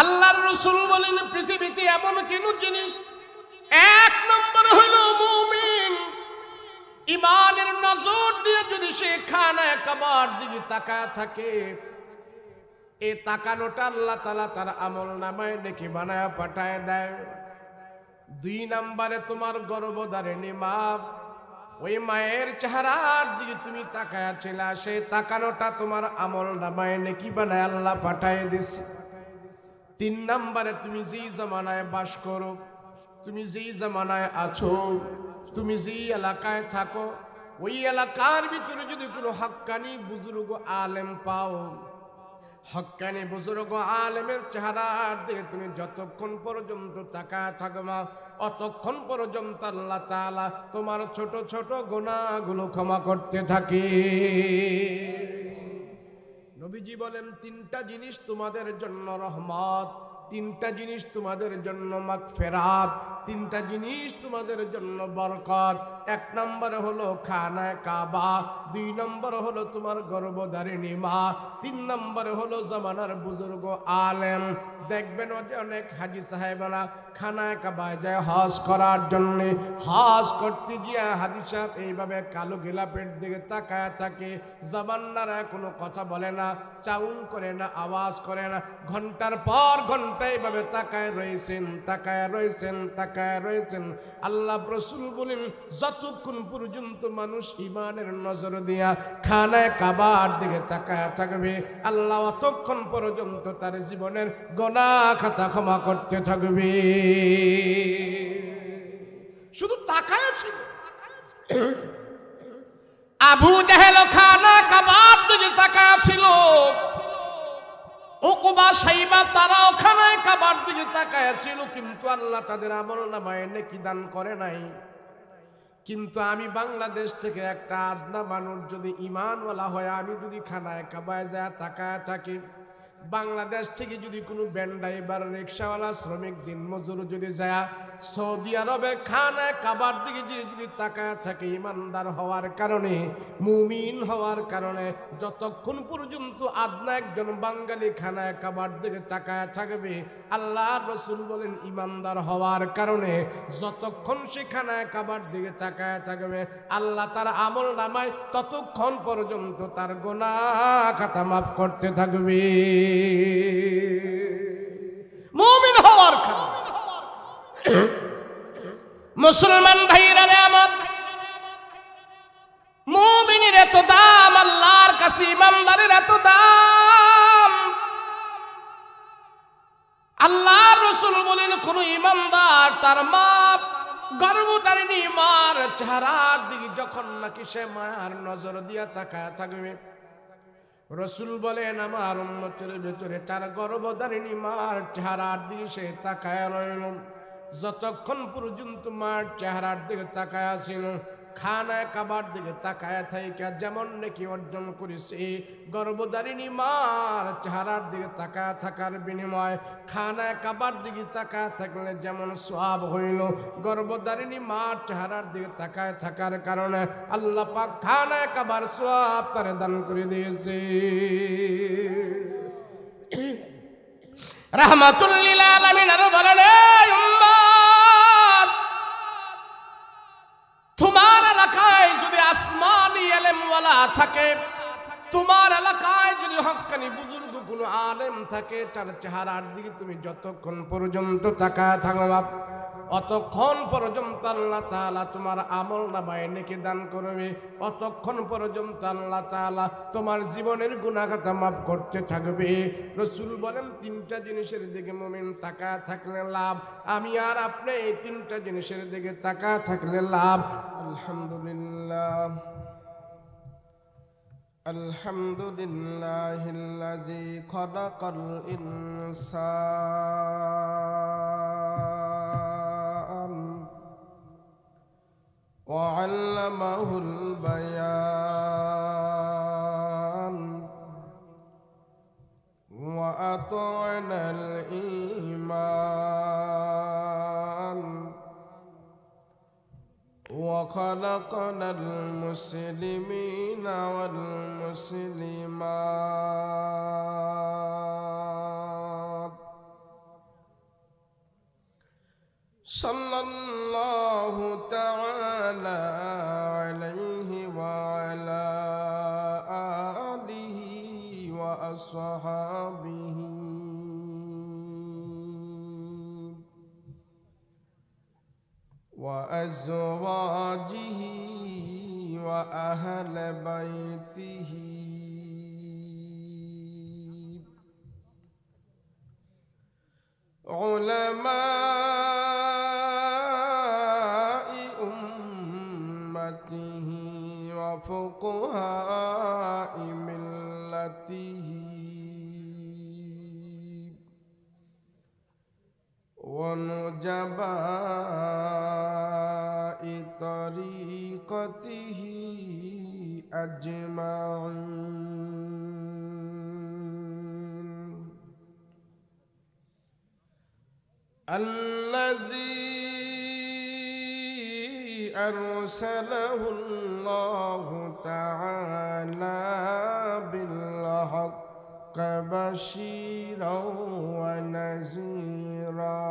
আল্লাহর রাসূল বলেন পৃথিবীতে এমন কোন জিনিস এক নম্বর হলো মুমিন ইমানের নজর দিয়ে যদি সে খানায়ে কাবার দিকে তাকায় থাকে, এই তাকানোটা আল্লাহ তাআলা তার আমলনামায় নেকি বানায়া পাঠায় দেয়। দুই নম্বরে তোমার গর্ভধারিণী মা, ওই মায়ের চেহারার দিকে তুমি তাকায়া ছিলা, সেই তাকানোটা তোমার আমলনামায় নেকি বানায় আল্লাহ পাঠায় দিছে। তিন নম্বরে তুমি যেই জামানায় বাস করো, তুমি যেই জামানায় আছো, তুমি যেই এলাকায় থাকো, ওই এলাকার ভিতরে যদি কোনো হক্কানি বুজুর্গ আলেম পাও, হক্কানি বুজুর্গ আলেমের চেহারার দিকে তুমি যতক্ষণ পর্যন্ত তাকায় থাকবা, অতক্ষণ পর্যন্ত আল্লাহ তাআলা তোমার ছোট ছোট গুনাহগুলো ক্ষমা করতে থাকে। নবীজি বলেন তিনটা জিনিস তোমাদের জন্য রহমত, তিনটা জিনিস তোমাদের জন্য মাগফিরাত, তিনটা জিনিস তোমাদের জন্য বরকত। এক নম্বরে হলো খানায়ে কাবা, দুই নম্বরে হলো তোমার গর্ভধারিণী মা, তিন নম্বরে হলো জামানার বুজুর্গ আলেম। দেখবেন অনেক হাজী সাহেবরা খানায়ে কাবায় যায় হজ করার জন্য, হজ করতে গিয়ে হাজী সাহেব এইভাবে কালো গিলাপের দিকে তাকায় থাকে, জবান নাড়ায়, কোনো কথা বলে না, চাউন করে না, আওয়াজ করে না, ঘন্টার পর ঘন্টা এইভাবে তাকায় রয়েছেন, তাকায় রয়েছেন, তাকায় রয়েছেন। আল্লাহ রাসূল বলেন যতক্ষণ পর্যন্ত মানুষ ঈমানের নজর দিয়া খানায়ে কাবার দিকে তাকায় থাকবে, আল্লাহ অতক্ষণ পর্যন্ত তার জীবনের গুনাহ খাতা ক্ষমা করতে থাকবে। শুধু তাকায় ছিল। আবু জাহেল খানায়ে কাবার দিকে তাকায় ছিল, উকবা সাইবা তারাও খানায়ে কাবার দিকে তাকায় ছিল, কিন্তু আল্লাহ তাদের আমলনামায় নেকি দান করে নাই। কিন্তু আমি বাংলাদেশ থেকে একটা আদনা মানুষ যদি ঈমানওয়ালা হয়, আমি যদি খানায়ে কাবায় যায় তাকায় থাকি, বাংলাদেশ থেকে যদি কোনো ভ্যান ড্রাইভার, রিক্সাওয়ালা, শ্রমিক, দিনমজুর যদি যায় সৌদি আরবে খানায়ে কাবার দিকে যদি তাকায় থাকে, ইমানদার হওয়ার কারণে, মুমিন হওয়ার কারণে, যতক্ষণ পর্যন্ত আদনা একজন বাঙালি খানায়ে কাবার দিকে তাকায় থাকবে, আল্লাহর রাসূল বলেন ইমানদার হওয়ার কারণে যতক্ষণ সে খানায়ে কাবার দিকে তাকায় থাকবে, আল্লাহ তার আমলনামায় ততক্ষণ পর্যন্ত তার গুনাহ খাতা মাফ করতে থাকবে। মুমিন হওয়ার কারণে। মুসলমান ভাইরা আমার, মুমিনের এত দাম আল্লাহর কাছে, ইমানদারের এত দাম। আল্লাহর রাসূল বলেন কোন ইমানদার তার মা গর্ভধারিণী মার চেহারার দিকে যখন নাকি সে মায়ার নজর দিয়া তাকায় থাকবে, রাসূল বলেন আমার উম্মতের ভিতরে তার গর্ভধারিণী মার চেহারার দিকে সে তাকায় রইল, যতক্ষণ পর্যন্ত মার চেহারার দিকে তাকায় ছিল, খানায়ে কাবার দিকে তাকায় থাইকা যেমন নাকি অর্জন করেছে, গর্ভধারিণী মার চেহারার দিকে তাকায় থাকার বিনিময় খানায়ে কাবার দিকে তাকায় থাকলে যেমন সওয়াব হইল, গর্ভধারিণী মার চেহারার দিকে তাকায় থাকার কারণে আল্লাহ পাক খানায়ে কাবার সওয়াব তারে দান করে দিয়েছে। রাহমাতুল লিল আলামিন আর বলেন এই উম্মত, তোমার এলাকায় যদি আসমানি ইলমওয়ালা থাকে, তোমার এলাকায় যদি হক্কানি বুজুর্গ কোনো আলেম থাকে, তার চেহারার দিকে তুমি যতক্ষণ পর্যন্ত তাকায় থাকবা, অতক্ষণ পর্যন্ত আল্লাহ তাআলা তোমার আমলনামায় নেকি দান করবে, অতক্ষণ পর্যন্ত আল্লাহ তাআলা তোমার জীবনের গুনাহ খাতা মাফ করতে থাকবে। রাসূল বলেন তিনটা জিনিসের দিকে মুমিন তাকায় থাকলে লাভ। আমি আর আপনি এই তিনটা জিনিসের দিকে তাকায় থাকলে লাভ। আলহামদুলিল্লাহ, আলহামদুলিল্লাহিল্লাযী খালাকাল ইনসান ওয়া আল্লামাহুল বায়ান ওয়া আতা'নাল ঈমান وخلقنا المسلمين والمسلمات সাল্লাল্লাহু তাআলা আলাইহি ওয়া আলা আলিহি ওয়া আসহাবিহি ওয়া আজওয়াজিহি ওয়া আহলি বাইতিহি علماء أمته وفقهاء ملته ونجباء طريقته أجمعين الذي أرسله الله تعالى بالحق بشيرا ونذيرا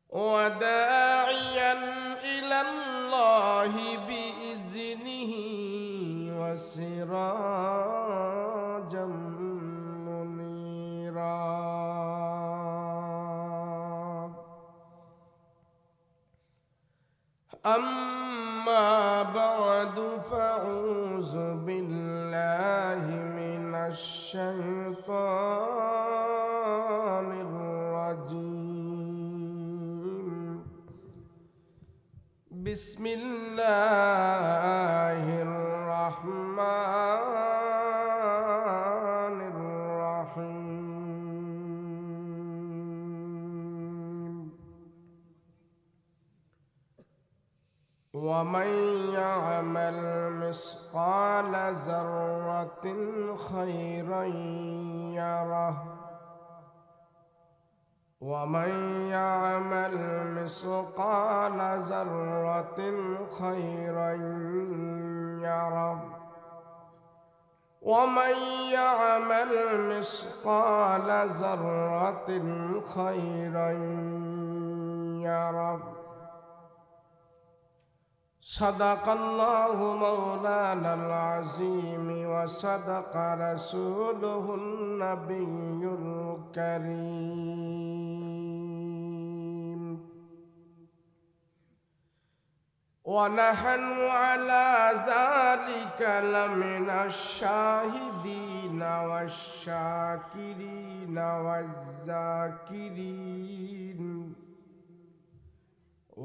وداعيا إلى الله بإذنه وسراجا منيرا أما بعد فأعوذ بالله من الشيطان الرجيم بسم الله الرحمن الرحيم ومن يعمل مثقال ذرة خيرا يره ومن يعمل مثقال ذرة خيرا يره ومن يعمل مثقال ذرة خيرا يره صدق الله مولانا العظيم وصدق رسوله النبي الكريم ونحن على ذلك لمن الشاهدين والشاكرين والذاكرين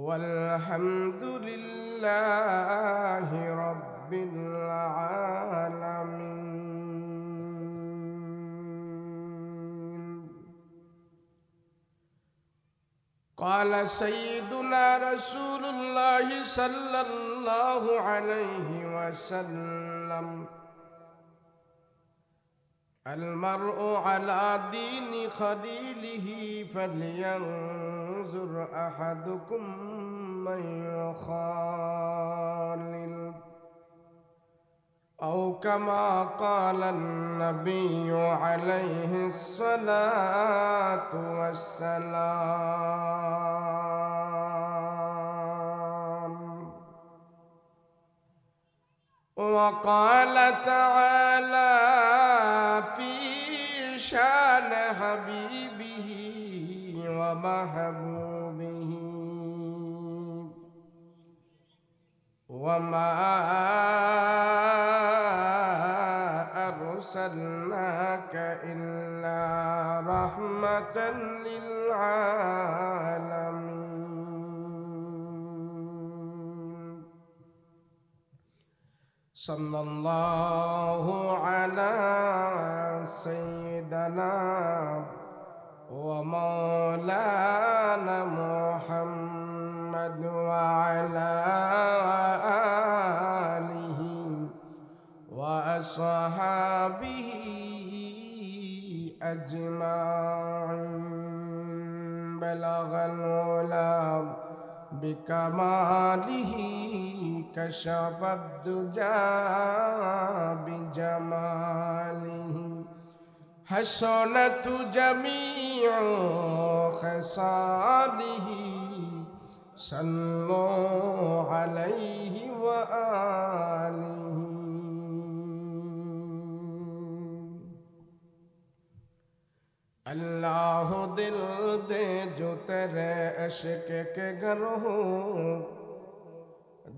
والحمد لله رب العالمين. قال سيدنا رسول الله صلى الله عليه وسلم: المرء على دين خليله فلينظر أحدكم من يخالل أو كما قال النبي عليه الصلاة والسلام. وقال تعالى في شان حبيبه ومحبوبه: وما أرسلناك إلا رحمة للعالمين. صلى الله على سيدنا ومولانا محمد وعلى آله وأصحابه أجمعين. بلغ العلا بكماله كشف الدجى بجماله হাসনাতু জামিউ খাসালিহি সাল্লু আলাইহি ওয়া আলিহি। अल्लाह दिल दे जो तेरे इश्क के घर हो,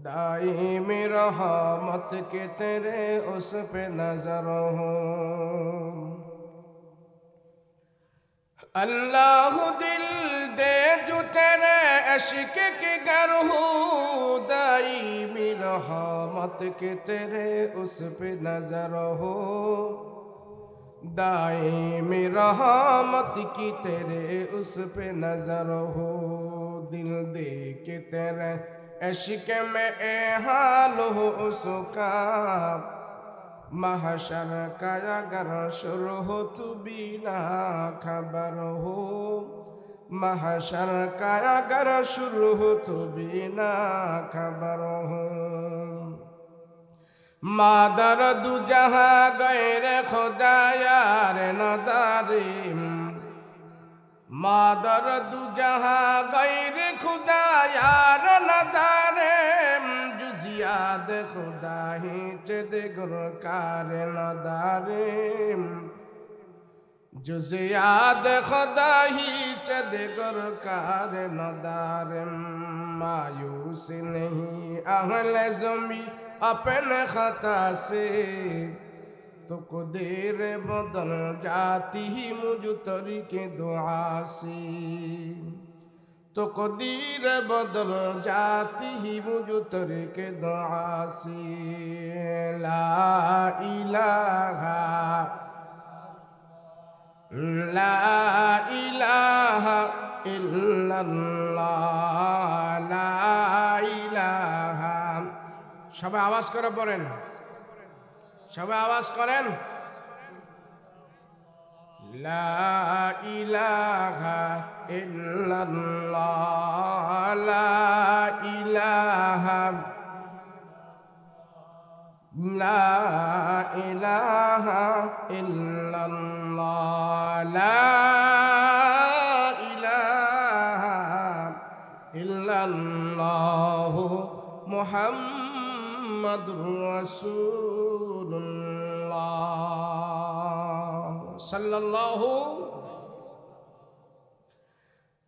दाईम रहमत के तेरे उस पे नजर हो। अल्लाह दिल दे जो तेरे इश्क के घर हो, दाईम रहमत के तेरे उस पे नजर हो। दाईम रहमत की तेरे उस पे नजर हो। दिल दे के तेरे इश्क में ए हाल हो उसका, महशर का अगर शुरू हो तू बिना खबर हो। महशर का अगर शुरू हो तू बिना खबर हो। मादर दु जहां गैर खुदा यार नदारिम, मादर दु जहां गैर खुदा यार नदारिम, जुजियाद खुदा ही चद गुरकार नदारिम, जुजियाद खुदा ही चद गुरकार नदारिम। मायूस नहीं अहले ज़मी अपने खता से, तो कुदेर बदल जाती ही मुझ तरी के दुआ से, तो कुदीर बदल जाती ही मुझ तरी के दुआ से। ला इलाहा ला इलाहा इल्लल्लाह, ला इलाहा। সবাই আওয়াজ করে পড়েন, সবাই আওয়াজ করেন। লা ইলাহা ইল্লাল্লাহ, লা ইলাহা, লা ইলাহা ইল্লাল্লাহ, লা ইলাহা ইল্লাল্লাহ, মুহাম্মাদুর রাসূলুল্লাহ সাল্লাল্লাহু।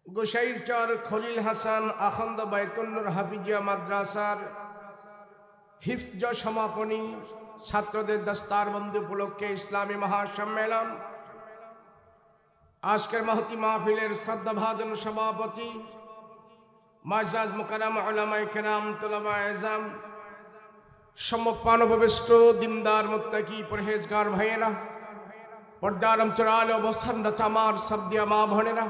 গোসাইরচর খলিল হাসান আখন্দ বায়তুল্নুর হাফিজিয়া মাদ্রাসার হিফজ সমাপনী ছাত্রদের দস্তারবন্দি উপলক্ষে ইসলামী মহাসম্মেলন। আজকের মহতি মাহফিলের শ্রদ্ধাভাজন সভাপতি মাজাজ মুকাররম উলামায়ে কেরাম, তুলাবায়ে ইলম, সম্মুখ পানভবিষ্ট দিনদার মুত্তাকি পরহেজগার ভাইয়েরা, পর্দার অন্তরালে অবস্থানরত আমার সাবদিয়া মা বোনেরা,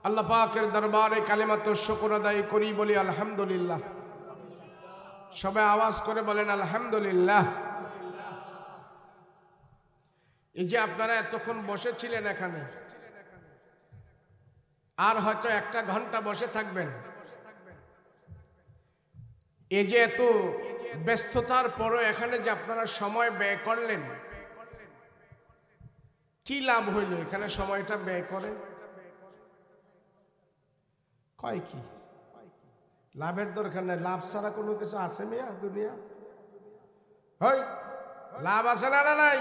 আল্লাহ পাকের দরবারে কালিমাত শুকর আদায় করি, বলি আলহামদুলিল্লাহ। সবাই আওয়াজ করে বলেন আলহামদুলিল্লাহ। এই যে আপনারা এতক্ষণ বসেছিলেন এখানে, আর হয়তো একটা ঘন্টা বসে থাকবেন। এই যে এত ব্যস্ততার পরও এখানে যে আপনারা সময় ব্যয় করলেন, কি লাভ হইল এখানে সময়টা ব্যয় করে? কয় কি লাভের দরকার নাই, লাভ ছাড়া কোনো কিছু আছে মিয়া দুনিয়া? হয় লাভ আছে না নাই?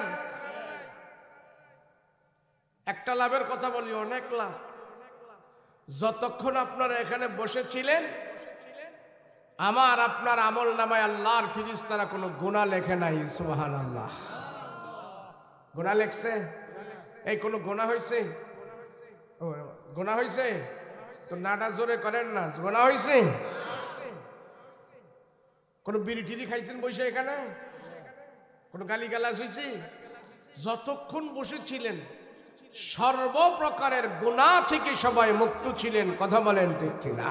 একটা লাভের কথা বলি, অনেক লাভ। যতক্ষণ আপনারা এখানে বসেছিলেন, আমার আপনার আমল নামায় আল্লাহর ফেরেশতারা কোনো গুনাহ লেখে নাই। সুবহানাল্লাহ। গুনাহ লেখছে? এই কোনো গুনাহ হয়েছে? গুনাহ হয়েছে তো নাটা জোরে করেন না। গুনাহ হয়েছে? কোনো বিড়ি টিড়ি খাইছেন বসে এখানে? কোনো গালি গালাজ হয়েছে? যতক্ষণ বসেছিলেন সর্বপ্রকারের গুনাহ থেকে সবাই মুক্ত ছিলেন। কথা বলেন ঠিক কিনা?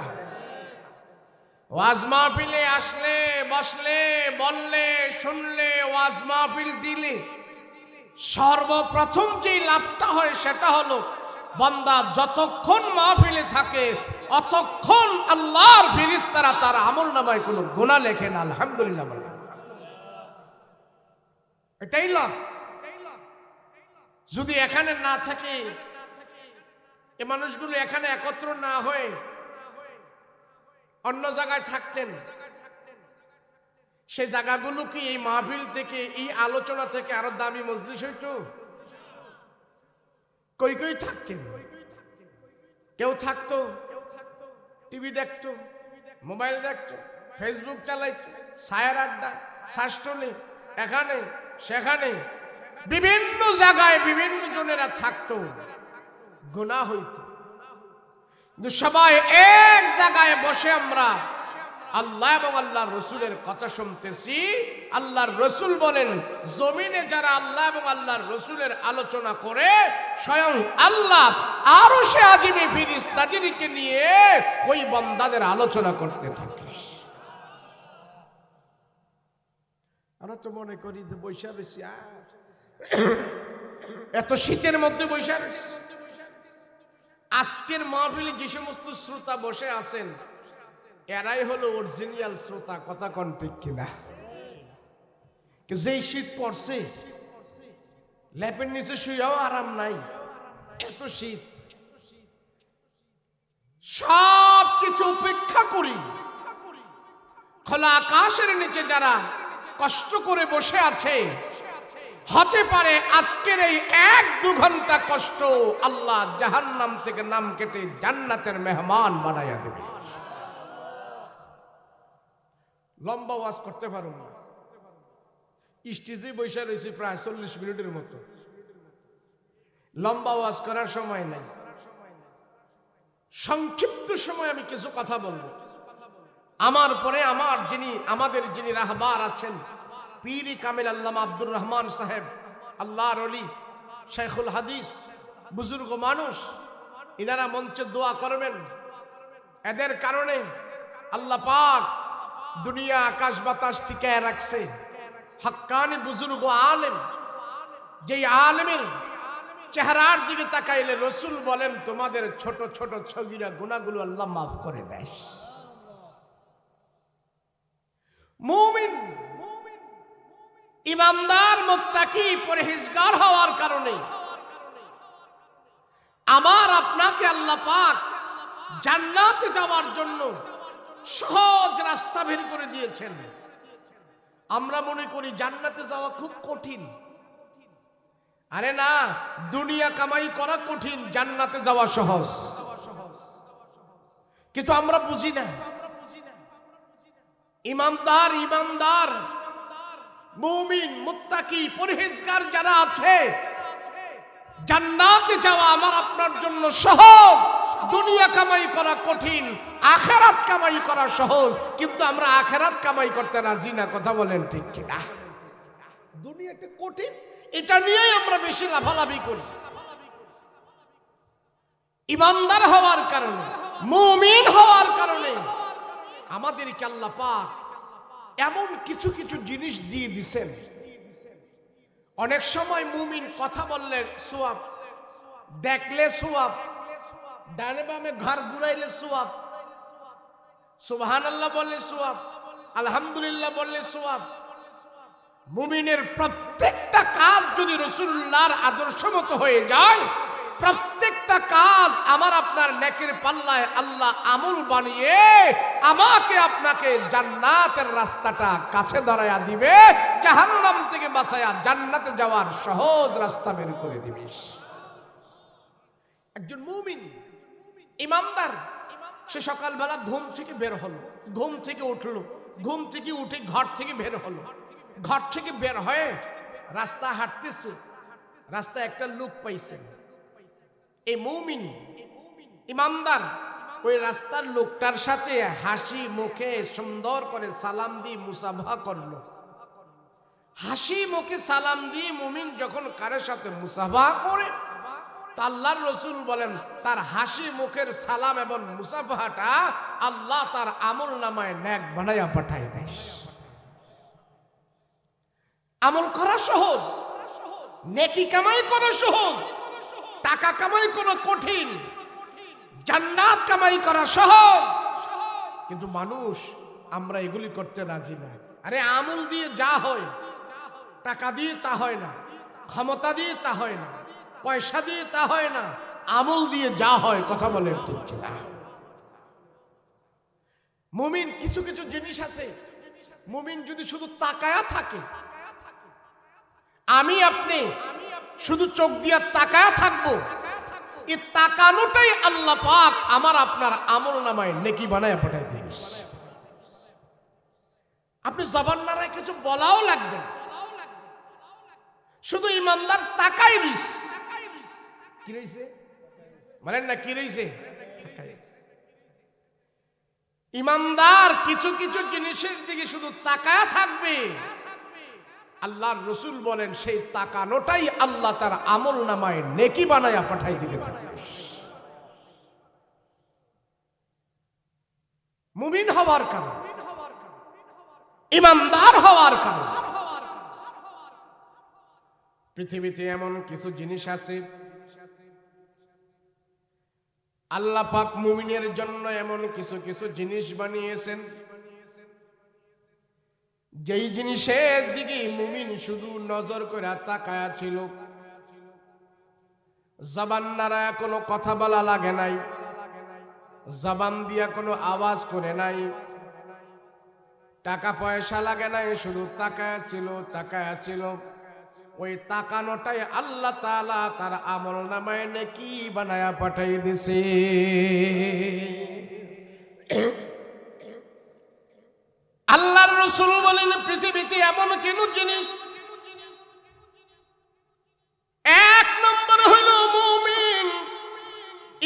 ওয়াজ মাহফিলে আসলে, বসলে, বললে, শুনলে, ওয়াজ মাহফিল দিলে সর্বপ্রথম যে লাভটা হয় সেটা হলো বান্দা যতক্ষণ মাহফিলে থাকে অতক্ষণ আল্লাহর ফেরেশতারা তার আমলনামায় কোনো গুনাহ লেখে না। আলহামদুলিল্লাহ বলেন, এটাই লাভ। যদি এখানে না থাকে, এ মানুষগুলো এখানে একত্র না হয়ে অন্য জায়গায় থাকতেন, সে জায়গাগুলো কি এই মাহফিল থেকে, এই আলোচনা থেকে আরো দামি মজলিস হইতো? কই কই থাকতেন? কেউ থাকতো টিভি দেখতো, মোবাইল দেখতো, ফেসবুক চালাইতো, সায়ের আড্ডা, শাস্টলে, এখানে সেখানে বিভিন্ন জায়গায় বিভিন্ন জনেরা থাকতো, গুনাহ হইতো। কিন্তু সবাই এক জায়গায় বসে আমরা আল্লাহ এবং আল্লাহর রসুলের কথা শুনতেছি। আল্লাহর রসুল বলেন, জমিনে যারা আল্লাহ এবং আল্লাহর রসুলের আলোচনা করে, স্বয়ং আল্লাহ আরশে আজিমে ফেরেশতাদেরকে নিয়ে ওই বান্দাদের আলোচনা করতে থাকে। আমরা তো মনে করি যে বৈশা রয়েছি, এত শীতের মধ্যে বৈশা রয়েছি। আজকের মাহফিলে যে সমস্ত শ্রোতা বসে আছেন, এরাই হলো অরিজিনাল শ্রোতা। কথা কোন ঠিক কিনা? যেই শীত পড়ছে, ল্যাপের নিচে শুয়েও আরাম নাই, এত শীত। সব কিছু উপেক্ষা করি খোলা আকাশের নিচে যারা কষ্ট করে বসে আছে, হতে পারে আজকের এই 1-2 ঘন্টা কষ্ট আল্লাহ জাহান্নাম থেকে নাম কেটে জান্নাতের মেহমান বানাইয়া দেবে। লম্বা ওয়াজ করতে পারো না, স্টেজে বসে রয়েছে প্রায় 40 মিনিটের মতো, লম্বা ওয়াজ করার সময় নাই। সংক্ষিপ্ত সময় আমি কিছু কথা বলবো। আমার পরে আমাদের যিনি রাহবার আছেন, পীর কামিল আল্লামা আব্দুর রহমান সাহেব, আল্লাহর ওলি, শেখুল হাদিস, বুজুর্গ মানুষ, ইনারা মঞ্চে দোয়া করবেন। এদের কারণে আল্লাহ পাক দুনিয়া আকাশ বাতাস টিকায় রাখছে। হক্কানি বুজুর্গ আলেম, যেই আলেমের চেহারার দিকে তাকাইলে রসুল বলেন, তোমাদের ছোট ছোট ছগিরা গুনাহগুলো আল্লাহ মাফ করে দেয়। মুমিন, ইমানদার, মুত্তাকি, পরহেজগার হওয়ার কারণে আমার আপনাকে আল্লাহ পাক জান্নাতে যাওয়ার জন্য সহজ রাস্তা বের করে দিয়েছেন। আমরা মনে করি জান্নাতে যাওয়া খুব কঠিন। আরে না, দুনিয়া কামাই করা কঠিন, জান্নাতে যাওয়া সহজ। কিন্তু আমরা বুঝি না। ইমানদার, মুমিন, মুত্তাকি, পরহেজগার যারা আছে, জান্নাতে যাওয়া আমার আপনার জন্য সহজ। দুনিয়া কামাই করা কঠিন, আখিরাত কামাই করা সহজ। কিন্তু আমরা আখিরাত কামাই করতে রাজি না। কথা বলেন ঠিক কিনা? দুনিয়াটা কঠিন, এটা নিয়েই আমরা বেশি লাভালাভি করি। ইমানদার হওয়ার কারণে, মুমিন হওয়ার কারণে আমাদেরকে আল্লাহ পাক এমন কিছু কিছু জিনিস দিয়ে দিছেন। অনেক সময় মুমিন কথা বললে সওয়াব, দেখলে সওয়াব, ডানে বামে ঘর ঘুরাইলে সওয়াব, সুবহানাল্লাহ বললে সওয়াব, আলহামদুলিল্লাহ বললে সওয়াব। মুমিনের প্রত্যেকটা কাজ যদি রাসূলুল্লাহর আদর্শ মতো হয়ে যায়, প্রত্যেকটা কাজ আমার আপনার নেকের পাল্লায় আল্লাহ আমল বানিয়ে আমাকে আপনাকে জান্নাতের রাস্তাটা কাছে দাঁড়ায়া দিবে, জাহান্নাম থেকে বাঁচায়া জান্নাতে যাওয়ার সহজ রাস্তা বের করে দিবে। একজন মুমিন, ইমানদার, সে সকালবেলা ঘুম থেকে বের হলো, ঘুম থেকে উঠলো, ঘুম থেকে উঠে ঘর থেকে বের হলো, ঘর থেকে বের হয়ে রাস্তা হাঁটতেছে, রাস্তায় একটা লোক পাইছে। এই মুমিন, ইমানদার ওই রাস্তার লোকটার সাথে হাসি মুখে সুন্দর করে সালাম দিয়ে মুসাফা করলো। হাসি মুখে সালাম দিয়ে মুমিন যখন কারোর সাথে মুসাফা করে, আল্লাহর রসুল বলেন, তার হাসি মুখের সালাম এবং মুসাফাটা আল্লাহ তার আমল নামায় নেক বানায়া পাঠায় দেয়। আমল করা সহজ, নেকি কামাই করা সহজ, টাকা কামাই করা কঠিন, জান্নাত কামাই করা সহজ। কিন্তু মানুষ আমরা এগুলি করতে রাজি না। আরে আমল দিয়ে যা হয়, টাকা দিয়ে তা হয় না, ক্ষমতা দিয়ে তা হয় না, পয়সা দিয়ে তা হয় না, আমল দিয়ে যা হয়। কথা বলে ঠিক কিনা? মুমিন কিছু কিছু জিনিস আছে, মুমিন যদি শুধু তাকায়া থাকে, আমি আপনি শুধু চোখ দিয়ে তাকায়া থাকবো, এই তাকানোটাই আল্লাহ পাক আমার আপনার আমল নামায় নেকি বানায় পাঠায় দিবেন। আপনি জবান নাড়ায় কিছু বলাও লাগবে না, শুধু ইমানদার তাকাই রইছে। কি রইছে বলেন না, কি রইছে? ইমানদার কিছু কিছু জিনিসের দিকে শুধু তাকায়া থাকবে, আল্লাহর রাসূল বলেন সেই তাকানোটাই আল্লাহ তার আমল নামায় নেকি বানায়া পাঠাই দিবে। মুমিন হওয়ার কারণ, ইমানদার হওয়ার কারণ। পৃথিবীতে এমন কিছু জিনিস আছে আল্লাহ পাক মুমিনের জন্য এমন কিছু কিছু জিনিস বানিয়েছেন, যেই জিনিসের দিকে মুমিন শুধু নজর করে তাকায়া ছিল, জবান নাড়ায় কোনো কথা বলা লাগে নাই, জবান দিয়া কোনো আওয়াজ করে নাই, টাকা পয়সা লাগে নাই, শুধু তাকায়া ছিল, তাকায়া ছিল। ওই তাকানোটাই আল্লাহ তাআলা তার আমল নামায় নেকি বানায়া পাঠাই দিছে। আল্লাহর রাসূল বলেন পৃথিবীতে এমন কোন জিনিস, এক নম্বর হলো মুমিন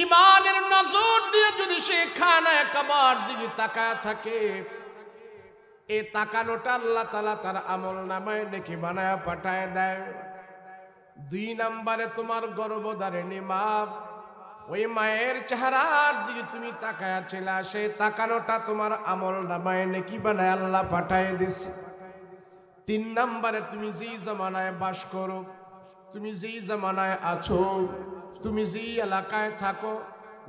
ইমানের নজর দিয়ে যদি সে খানায় কাবার দিকে তাকায় থাকে, এই তাকানোটা আল্লাহ তাআলা তার আমল নামায় নেকি বানায়া পাঠায় দেয়। দুই নম্বরে তোমার গর্ভধারিণী মা, ওই মায়ের চেহারার দিকে তুমি তাকায়া ছিলা, সেই তাকানোটা তোমার আমল নামায় নেকি বানায় আল্লাহ পাঠায় দিছে। তিন নম্বরে তুমি যেই জামানায় বাস করো, তুমি যেই জামানায় আছো, তুমি যেই এলাকায় থাকো,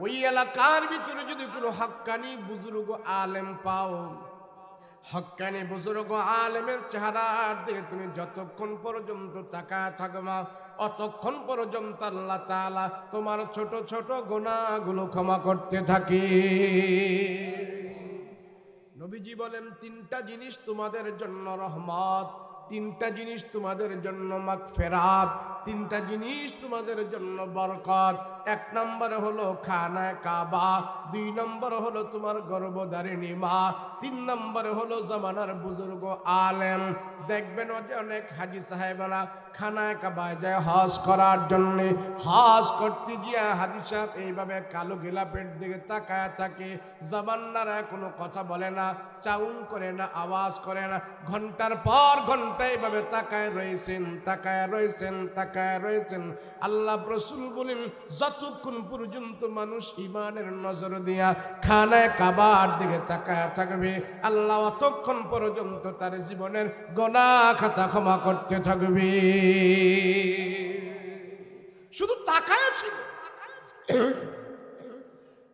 ওই এলাকার ভিতরে যদি কোনো হক্কানি বুজুর্গ আলেম পাও, হক্কানি বুজুর্গ আলেমের চেহারার দিকে তুমি যতক্ষণ পর্যন্ত তাকায় থাকবা, অতক্ষণ পর্যন্ত আল্লাহ তাআলা তোমার ছোট ছোট গুনাহগুলো ক্ষমা করতে থাকে। নবীজি বলেন তিনটা জিনিস তোমাদের জন্য রহমত, তিনটা জিনিস তোমাদের জন্য মাগফিরাত, তিনটা জিনিস তোমাদের জন্য বরকত। এক নম্বর হলো খানায়ে কাবা, দুই নম্বর হলো তোমার গর্ভধারিণী মা, তিন নম্বর হলো জামানার বুজুর্গ আলেম। দেখবেন অনেক হাজী সাহেবরা খানায়ে কাবায় যায় হজ করার জন্য, হজ করতে গিয়ে হাজী সাহেব এইভাবে কালো গিলাপের দিকে তাকায় থাকে, জবান নাড়ায় কোনো কথা বলে না, চাউন করে না, আওয়াজ করে না, ঘন্টার পর ঘন্টা এইভাবে তাকায় রয়েছেন, তাকায় রয়েছেন, তাকায় রয়েছেন। আল্লাহ রাসূল বলেন যতক্ষণ পর্যন্ত মানুষ ইমানের নজর দিয়া খানায়ে কাবার দিকে তাকায় থাকবে, আল্লাহ অতক্ষণ পর্যন্ত তার জীবনের গুনাহ খাতা ক্ষমা করতে থাকবে। শুধু তাকায় ছিল।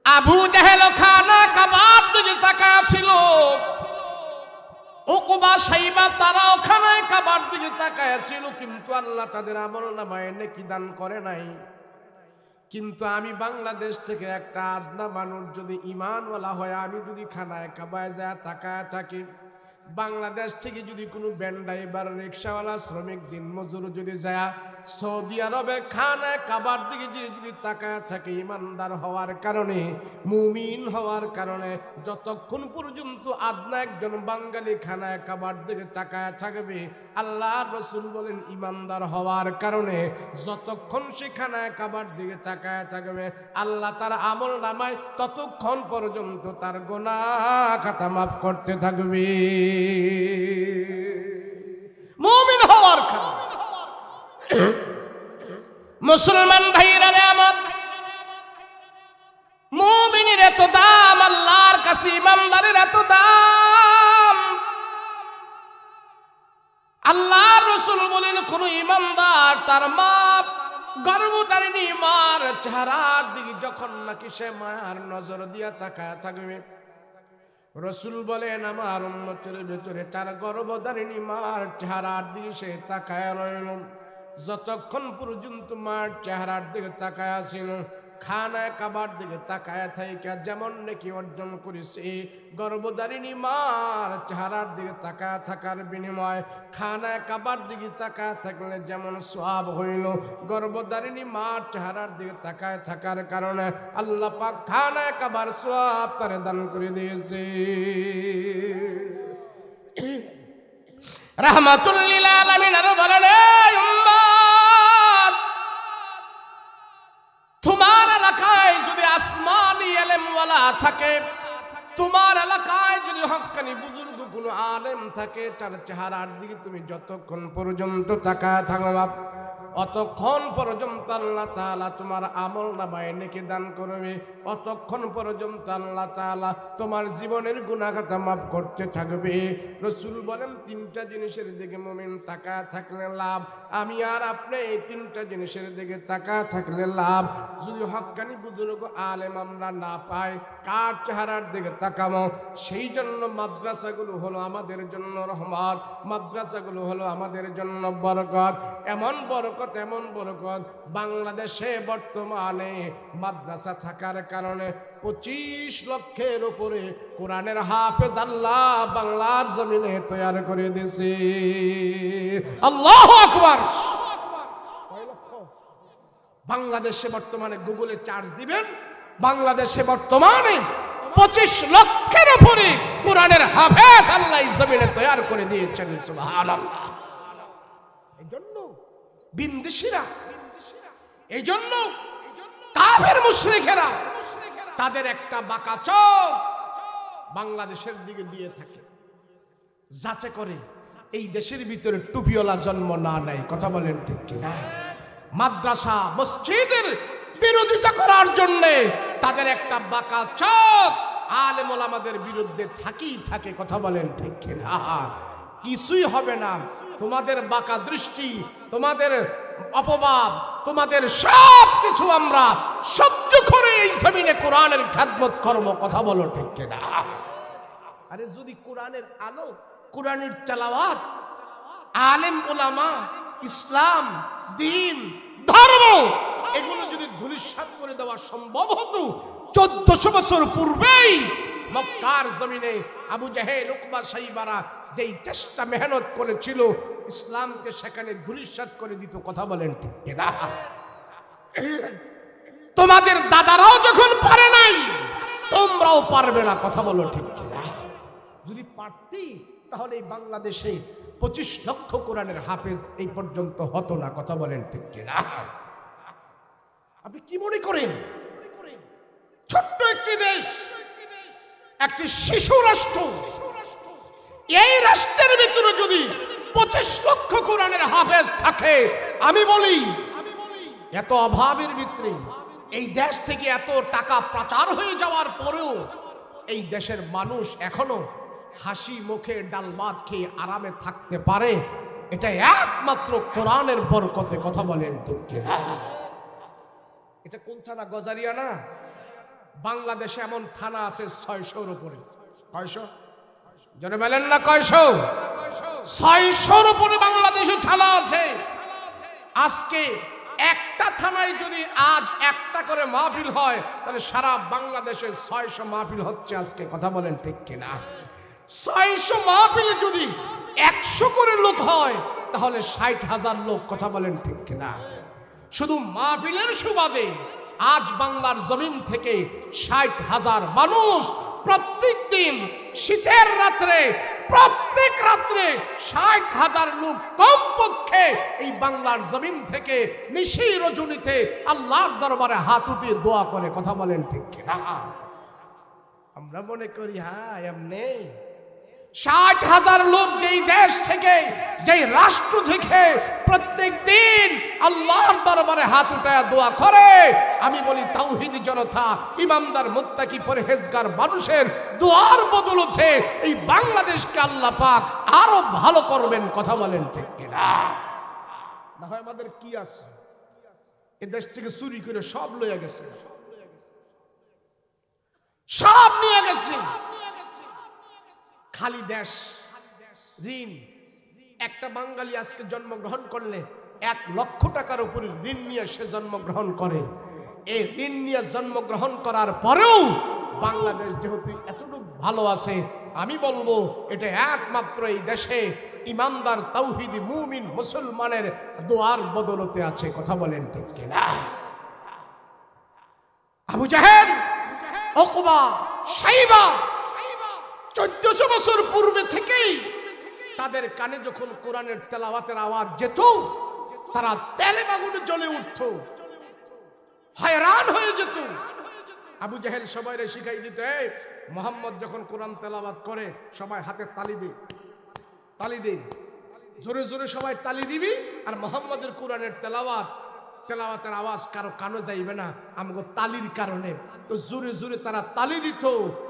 আবু জাহেল খানায়ে কাবার দিকে তাকায় ছিল, উকবা সাইবা তারাও খানায়ে কাবার দিকে তাকায় ছিল, কিন্তু আল্লাহ তাদের আমল নামায় নেকি দান করে নাই। কিন্তু আমি বাংলাদেশ থেকে একটা আদনা মানুষ যদি ইমানওয়ালা হয়, আমি যদি খানায়ে কাবায় যায় তাকায় থাকি, বাংলাদেশ থেকে যদি কোনো ব্যান্ডাইবার, রিক্সাওয়ালা, শ্রমিক, দিনমজুর যদি যায় সৌদি আরবে খানায়ে কাবার দিকে যদি তাকায় থাকে, ইমানদার হওয়ার কারণে, মুমিন হওয়ার কারণে, যতক্ষণ পর্যন্ত আদনা একজন বাঙালি খানায়ে কাবার দিকে তাকায় থাকবে, আল্লাহর রাসূল বলেন ইমানদার হওয়ার কারণে যতক্ষণ সে খানায়ে কাবার দিকে তাকায় থাকবে, আল্লাহ তার আমল নামায় ততক্ষণ পর্যন্ত তার গুনাহ খাতা মাফ করতে থাকবে। মুমিন হওয়ার কারণে। মুসলমান ভাইরা আমার, মুমিনের এত দাম আল্লাহর কাছে, ইমানদারের এত দাম। আল্লাহর রাসূল বলেন কোন ইমানদার তার মা গর্ভধারিণী মার চেহারার দিকে যখন নাকি সে মায়ার নজর দিয়া তাকায় থাকবে, রাসূল বলেন আমার উম্মতের ভিতরে তার গর্ভধারিণী মার চেহারার দিকে সে তাকায় রইল, যতক্ষণ পর্যন্ত মার চেহারার দিকে তাকায় আছেন, খানায় কাবার দিকে তাকায় থাইকা যেমন নাকি অর্জন করেছে, গর্ভধারিণী মার চেহারার দিকে তাকায় থাকার বিনিময় খানায় কাবার দিকে তাকায় থাকলে যেমন সওয়াব হইল, গর্ভধারিণী মার চেহারার দিকে তাকায় থাকার কারণে আল্লাহ পাক খানায় কাবার সওয়াব তারে দান করে দিয়েছে। রাহমাতুল লিল আলামিন আর বলেন, এই উম্মত, তোমার এলাকায় যদি আসমানি ইলমওয়ালা থাকে, তোমার এলাকায় যদি হক্কানি বুজুর্গ কোনো আলেম থাকে, তার চেহারার দিকে তুমি যতক্ষণ পর্যন্ত তাকায় থাকবা, অতক্ষণ পর্যন্ত আল্লাহ তাআলা তোমার আমল নামায় নেকি দান করবে, অতক্ষণ পর্যন্ত আল্লাহ তাআলা তোমার জীবনের গুনাহ খাতা মাফ করতে থাকবে। রাসূল বলেন, তিনটা জিনিসের দিকে মুমিন তাকায় থাকলে লাভ। আমি আর আপনি এই তিনটা জিনিসের দিকে তাকায় থাকলে লাভ। যদি হক্কানি বুজুর্গ আলেম আমরা না পাই, কার চেহারার দিকে তাকাবো? সেই জন্য মাদ্রাসাগুলো হলো আমাদের জন্য রহমত, মাদ্রাসাগুলো হলো আমাদের জন্য বরকত। এমন বরকত, এমন বরকত, বাংলাদেশে বর্তমানে মাদ্রাসা থাকার কারণে 25 লক্ষের উপরে কোরআনের হাফেজ আল্লাহ বাংলার জমিনে তৈরি করে দিয়েছে। আল্লাহু আকবার। বাংলাদেশে বর্তমানে গুগলে চার্জ দিবেন, বাংলাদেশে বর্তমানে 25 লক্ষের উপরে কোরআনের হাফেজ আল্লাহ জমিনে তৈরি করে দিয়েছেন। সুবহানাল্লাহ। এইজন্য বিন্দেশীরা, এইজন্য কাফের মুশরিকেরা তাদের একটা বাঁকা চোখ বাংলাদেশের দিকে দিয়ে থাকে, যাতে করে এই দেশের ভিতরে টুপিওয়ালা জন্ম না নেয়। কথা বলেন ঠিক কিনা? মাদ্রাসা মসজিদের বিরোধিতা করার জন্য তাদের একটা বাঁকা চোখ আলেম ওলামাদের বিরুদ্ধে থাকেই থাকে। কথা বলেন ঠিক কিনা? কিছুই হবে না, তোমাদের বাঁকা দৃষ্টি, তোমাদের অপবাদ, তোমাদের সব কিছু আমরা সহ্য করে এই জমিনে কোরআনের খেদমত করব। কথা বলো ঠিক কিনা? আরে যদি কোরআনের আলো, কোরআনের তেলাওয়াত, আলেম ওলামা, ইসলাম, দ্বীন, ধর্ম এগুলো যদি ধূলিসাৎ করে দেওয়া সম্ভব হতো 1400 বছর পূর্বেই মক্কার জমিনে আবু জাহেল, উকবা, সাইবারা যেই চেষ্টা মেহনত করেছিল ইসলামকে সেখানে ধূলিসাৎ করে দিত। কথা বলেন ঠিক কিনা? তোমাদের দাদারাও যখন পারে নাই, তোমরাও পারবে না। কথা বলো ঠিক কিনা? যদি পারতি তাহলে এই বাংলাদেশে 25 লক্ষ কোরআনের হাফেজ এই পর্যন্ত হতো না। কথা বলেন ঠিক কিনা? আপনি কি মনে করেন ছোট্ট একটি দেশ, একটি শিশু রাষ্ট্র, এই রাষ্ট্রের ভিতরে যদি 25 লক্ষ কোরআনের হাফেজ থাকে, আমি বলি এত অভাবের ভিতরে এই দেশ থেকে এত টাকা পাচার হয়ে যাওয়ার পরেও এই দেশের মানুষ এখনো হাসি মুখে ডাল ভাত খেয়ে আরামে থাকতে পারে, এটা একমাত্র কোরআনের বরকতে। কথা বলেন ঠিক কিনা? এটা কোন থানা? গজারিয়া না? বাংলাদেশে এমন থানা আছে 600-র উপরে। কয়শো? জনে বলেন না কয়শো? 600-র উপরে বাংলাদেশে থানা আছে। আজকে একটা থানায় যদি আজ একটা করে মাহফিল হয়, তাহলে সারা বাংলাদেশে 600 মাহফিল হচ্ছে আজকে। কথা বলেন ঠিক কিনা? 600 মাহফিলে যদি 100 করে লোক হয়, তাহলে 60,000 লোক। কথা বলেন ঠিক কিনা? শুধু মাহফিলের সুবাদে আজ বাংলার জমিন থেকে 60,000 মানুষ প্রত্যেক দিন শীতের রাত্রে, প্রত্যেক রাত্রে 60,000 লোক কমপক্ষে এই বাংলার জমিন থেকে নিশি রজনীতে আল্লাহর দরবারে হাত উঠিয়ে দোয়া করে। কথা বলেন ঠিক কিনা? আমরা মনে করি হ্যাঁ এমনি 60,000 লোক যেই দেশ থেকে, যেই রাষ্ট্র থেকে প্রত্যেক দিন আল্লাহর দরবারে হাত উঠায় দোয়া করে, আমি বলি তাওহীদি জনতা, ইমানদার, মুত্তাকি, পরহেজগার মানুষের দোয়ার বদৌলতে এই বাংলাদেশকে আল্লাহ পাক আরো ভালো করবেন। কথা বলেন ঠিক কিনা? না হয় আমাদের কি আছে? এই দেশ থেকে চুরি করে সব লইয়া গেছে, সব নিয়ে গেছে। খালি দেশ, ঋণ। একটা বাঙালি আজকে জন্মগ্রহণ করলে 1,00,000 টাকার উপরে ঋণ নিয়ে সে জন্মগ্রহণ করে। এই ঋণ নিয়ে জন্মগ্রহণ করার পরেও বাংলাদেশ যেহেতু এতটুকু ভালো আছে, আমি বলবো এটা একমাত্র এই দেশে ইমানদার তাওহীদি মুমিন মুসলমানের দোয়ার বদলতে আছে। কথা বলেন ঠিক কিনা? আবু জাহেল, উকবা, শাইবা 1400 বছর পূর্বে থেকেই তাদের কানে যখন কোরআনের তেলাওয়াতের আওয়াজ যেত, তারা তেলে আগুনে জ্বলে উঠত, হয়রান হয়ে যেত। আবু জাহেল সবাইরে শিখাই দিত, মোহাম্মদ যখন কোরআন তেলাওয়াত করে সবাই হাতে তালি দে, তালি দে, জোরে জোরে সবাই তালি দিবি, আর মোহাম্মদের কোরআনের তেলাওয়াতের আওয়াজ কারো কানে যাইবে না আমগো তালির কারণে। তো জোরে জোরে তারা তালি দিত।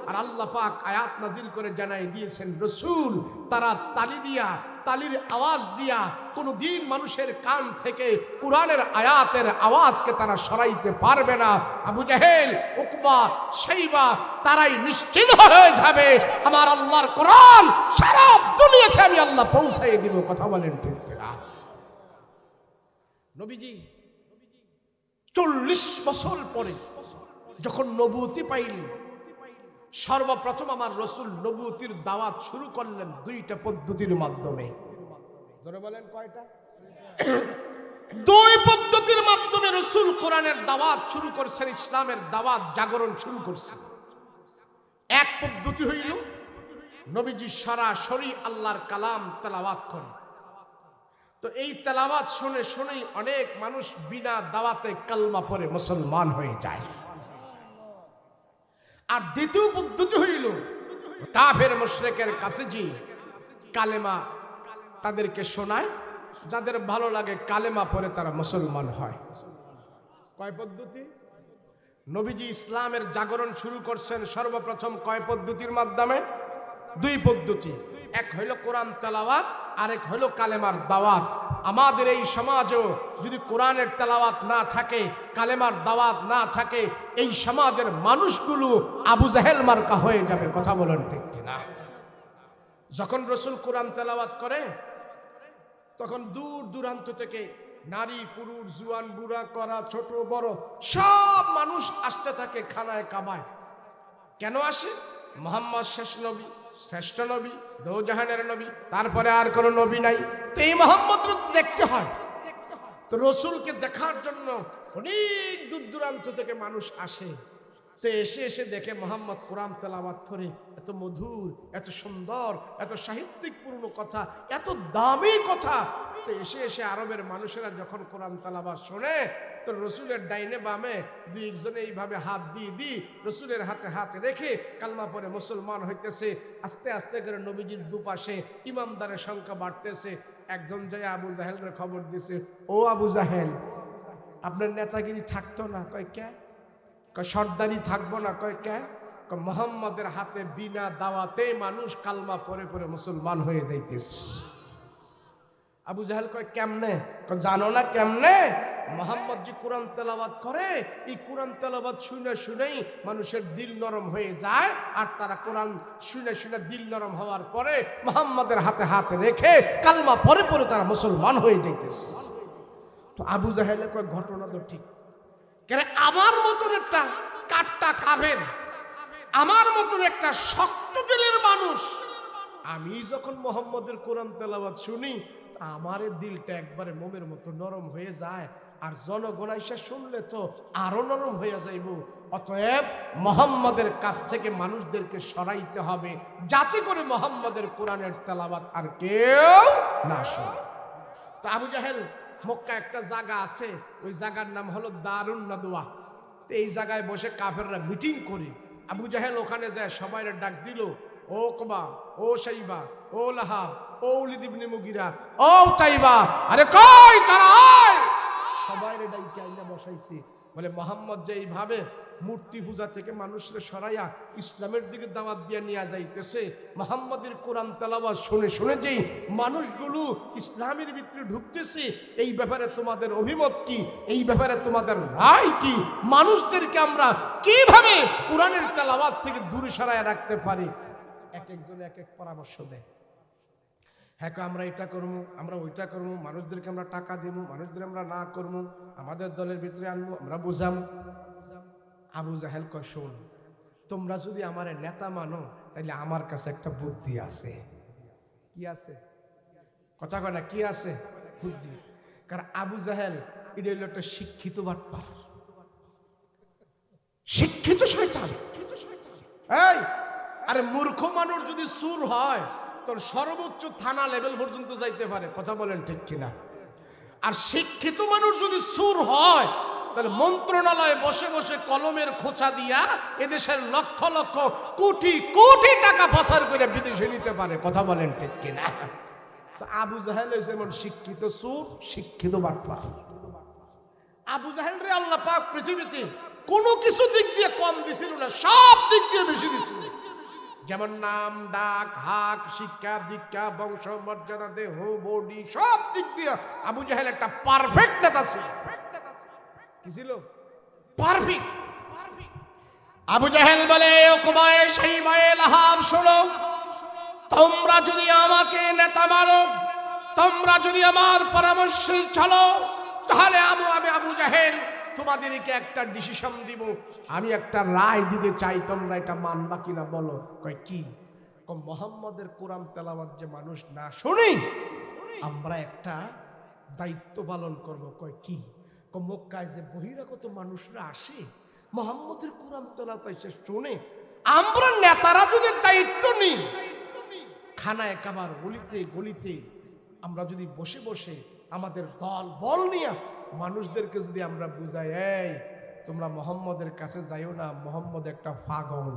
আর আল্লাহ পাক আয়াত নাজিল করে জানাই দিয়েছেন, রসুল তারা তালি দিয়া, তালির আওয়াজ দিয়া কোনদিন মানুষের কান থেকে কোরআনের আয়াতের আওয়াজকে তারা সরাইতে পারবে না। আবু জাহেল, উকবা, শাইবা তারাই নিশ্চিন্ত হয়ে যাবে, আমার আল্লাহর কোরআন সারা দুনিয়াতে আমি আল্লাহ পৌঁছাই দিব। কথা বলেন ঠিক কিনা? নবীজি 40 বছর পরে যখন নবুয়তি পাইলেন, সর্বপ্রথম আমার রসুল নবুয়তির দাওয়াত শুরু করলেন 2টা পদ্ধতির মাধ্যমে। ধরে বলেন কয়টা? 2 পদ্ধতির মাধ্যমে রসুল কোরআনের দাওয়াত শুরু করছেন, ইসলামের দাওয়াত জাগরণ শুরু করছেন। এক পদ্ধতি হইল নবীজি সরাসরি আল্লাহর কালাম তেলাওয়াত করে। তো এই তেলাওয়াত শুনে শুনেই অনেক মানুষ বিনা দাওয়াতে কালমা পড়ে মুসলমান হয়ে যায়। আর দ্বিতীয় পদ্ধতি হইল কাফের মুশরিকের কাছে যে কালেমা তাদেরকে শোনায়, যাদের ভালো লাগে কালেমা পড়ে তারা মুসলমান হয়। কয় পদ্ধতি? নবীজি ইসলামের জাগরণ শুরু করছেন সর্বপ্রথম কয় পদ্ধতির মাধ্যমে? 2 পদ্ধতি। এক হইল কোরআন তেলাওয়াত, আরেক হইল কালেমার দাওয়াত। আমাদের এই সমাজেও যদি কোরআনের তেলাওয়াত না থাকে, কালেমার দাওয়াত না থাকে, এই সমাজের মানুষগুলো আবু জাহেল মার্কা হয়ে যাবে। কথা বলেন ঠিক কিনা? যখন রসুল কোরআন তেলাওয়াত করে তখন দূর দূরান্ত থেকে নারী পুরুষ জুয়ান বুড়া করা ছোট বড় সব মানুষ আসতে থাকে খানায় কাবায়। কেন আসে? মুহাম্মদ শেষ নবী, শ্রেষ্ঠ নবী, দোজাহানের নবী, তারপরে আর কোনো নবী নাই। তো এই মুহাম্মদ দেখতে হয়। তো রসুলকে দেখার জন্য অনেক দূর দূরান্ত থেকে মানুষ আসে। তো এসে এসে দেখে মুহাম্মদ কোরআন তেলাওয়াত করে, এত মধুর, এত সুন্দর, এত সাহিত্যিকপূর্ণ কথা, এত দামি কথা। তো এসে এসে আরবের মানুষেরা যখন কোরআন তেলাওয়াত শোনে, তো রসুলের ডাইনে বামে 2 জনে এইভাবে হাত দিয়ে রসুলের হাতে হাত রেখে কালমা পড়ে মুসলমান হইতেছে। আস্তে আস্তে করে নবীজির দুপাশে ইমামদারের সংখ্যা বাড়তেছে। একজন যায় আবু জাহেলের খবর দিছে, ও আবু জাহেল, আপনার নেতাগিরি থাকতো না? কয় কে? কয় সর্দারি থাকবো না? কয় কে? কয় মুহাম্মদের হাতে বিনা দাওয়াতে মানুষ কালমা পড়ে পড়ে মুসলমান হয়ে যাইতেছে। আবু জাহেল কয় কেমনে? কয় জানো না কেমনে? মুহাম্মদ যে কোরআন তেলাওয়াত করে, এই কোরআন তেলাওয়াত শুনে শুনেই মানুষের দিল নরম হয়ে যায়। আর তারা কোরআন শুনে শুনে দিল নরম হওয়ার পরে মুহাম্মদের হাতে হাত রেখে কালমা পড়ে পড়ে তারা মুসলমান হয়ে যাইতেছে। তো আবু জাহেলে কয় ঘটনা তো ঠিক, কেন আমার মতন একটা কাট্টা কাফের, আমার মতন একটা শক্ত দিলের মানুষ, আমি যখন মুহাম্মদের কোরআন তেলাওয়াত শুনি আমার দিলটা একবারে মোমের মতো নরম হয়ে যায়, আর জনগণ আইসা শুনলে তো আরো নরম হয়ে যাইব। অতএব মুহাম্মদের কাছ থেকে মানুষদেরকে সরাইতে হবে, যাতে করে মুহাম্মদের কোরআনের তেলাওয়াত আর কেউ না শোনে। তো আবু জাহেল মক্কা একটা জায়গা আছে, ওই জায়গার নাম হলো দারুন নাদওয়া। তো এই জায়গায় বসে কাফেররা মিটিং করে। আবু জাহেল ওখানে যায়, সবাইরে ডাক দিল, ও উকবা, ও শাইবা, ও লাহাব, ও ওলীদ ইবনে মুগীরা, ও তাইবা, আরে কই তারা আয়। সবাইরে ডাইকে আইনা বসাইছে। বলে মুহাম্মদ যে এইভাবে মূর্তি পূজা থেকে মানুষকে সরাইয়া ইসলামের দিকে দাওয়াত দিয়ে নিয়ে যাইতেছে, মুহাম্মদের কোরআন তেলাওয়াত শুনে শুনে যেই মানুষগুলো ইসলামের ভিতরে ঢুকতেছে, এই ব্যাপারে তোমাদের অভিমত কি? এই ব্যাপারে তোমাদের রায় কি? মানুষদেরকে আমরা কিভাবে কোরআনের তেলাওয়াত থেকে দূরে সরাইয়া রাখতে পারি? এক একজন এক এক পরামর্শ দেয়। হ্যাঁ আমরা এটা করবো, আমরা ওইটা করবো, মানুষদেরকে আমরা টাকা দিব, মানুষদের আমরা না করবো, আমাদের দলের ভিতরে আনবো, আমরা বুঝাম। আবু জাহেল কয় শোন, তোমরা যদি আমার নেতা মানো তাহলে আমার কাছে একটা বুদ্ধি আছে। কি আছে? কথা কয় না, কি আছে? বুদ্ধি। কারণ আবু জাহেল এটা হলো একটা শিক্ষিত বাটপার, শিক্ষিত শয়তান। এই আরে মূর্খ মানুষ যদি সুর হয় তোর সর্বোচ্চ থানা লেভেল পর্যন্ত যাইতে পারে। কথা বলেন ঠিক কিনা? আর শিক্ষিত মানুষ যদি সুর হয় তাহলে মন্ত্রণালয়ে বসে বসে কলমের খোঁচা দিয়া এদেশের লক্ষ লক্ষ কোটি কোটি টাকা পাচার করে বিদেশে নিতে পারে। কথা বলেন ঠিক কিনা? তো আবু জাহেল যেমন শিক্ষিত সুর, শিক্ষিত বাটপার। আবু জাহেল রে আল্লাহ পাক পৃথিবীতে কোনো কিছু দিক দিয়ে কম দিছিল না, সব দিক দিয়ে বেশি দিছিল। যেমন নাম, ডাক, হাক, শিক্ষা, দীক্ষা, বংশ, মর্যাদা, দেহ, বডি, সব দিক দিয়ে আবু জাহেল একটা পারফেক্ট নেতা ছিল। কি ছিল? পারফেক্ট। আবু জাহেল বলে, ওকবায়ে শাইবায়ে লাহাব, শোনো, তোমরা যদি আমাকে নেতা মানো, তোমরা যদি আমার পরামর্শে চলো, তাহলে আমি আবু জাহেল তোমাদেরকে একটা ডিসিশন দিব, আমি একটা রায় দিতে চাই, তোমরা এটা মানবা কিনা বলো। কয় কি? মোহাম্মদের কোরআন তেলাওয়াত যে মানুষ না শুনি, আমরা একটা দায়িত্ব পালন করব। কয় কি? মক্কায় যে বহিরাগত মানুষরা আসে মোহাম্মদের কোরআন তেলাওয়াত এসে শুনে, আমরা নেতারা যদি দায়িত্ব নিই, খানায় কাবার গলিতে গলিতে আমরা যদি বসে বসে আমাদের দল বল নিয়ে মানুষদেরকে যদি আমরা বুঝাই, এই তোমরা মোহাম্মদের কাছে যাইও না, মোহাম্মদ একটা পাগল।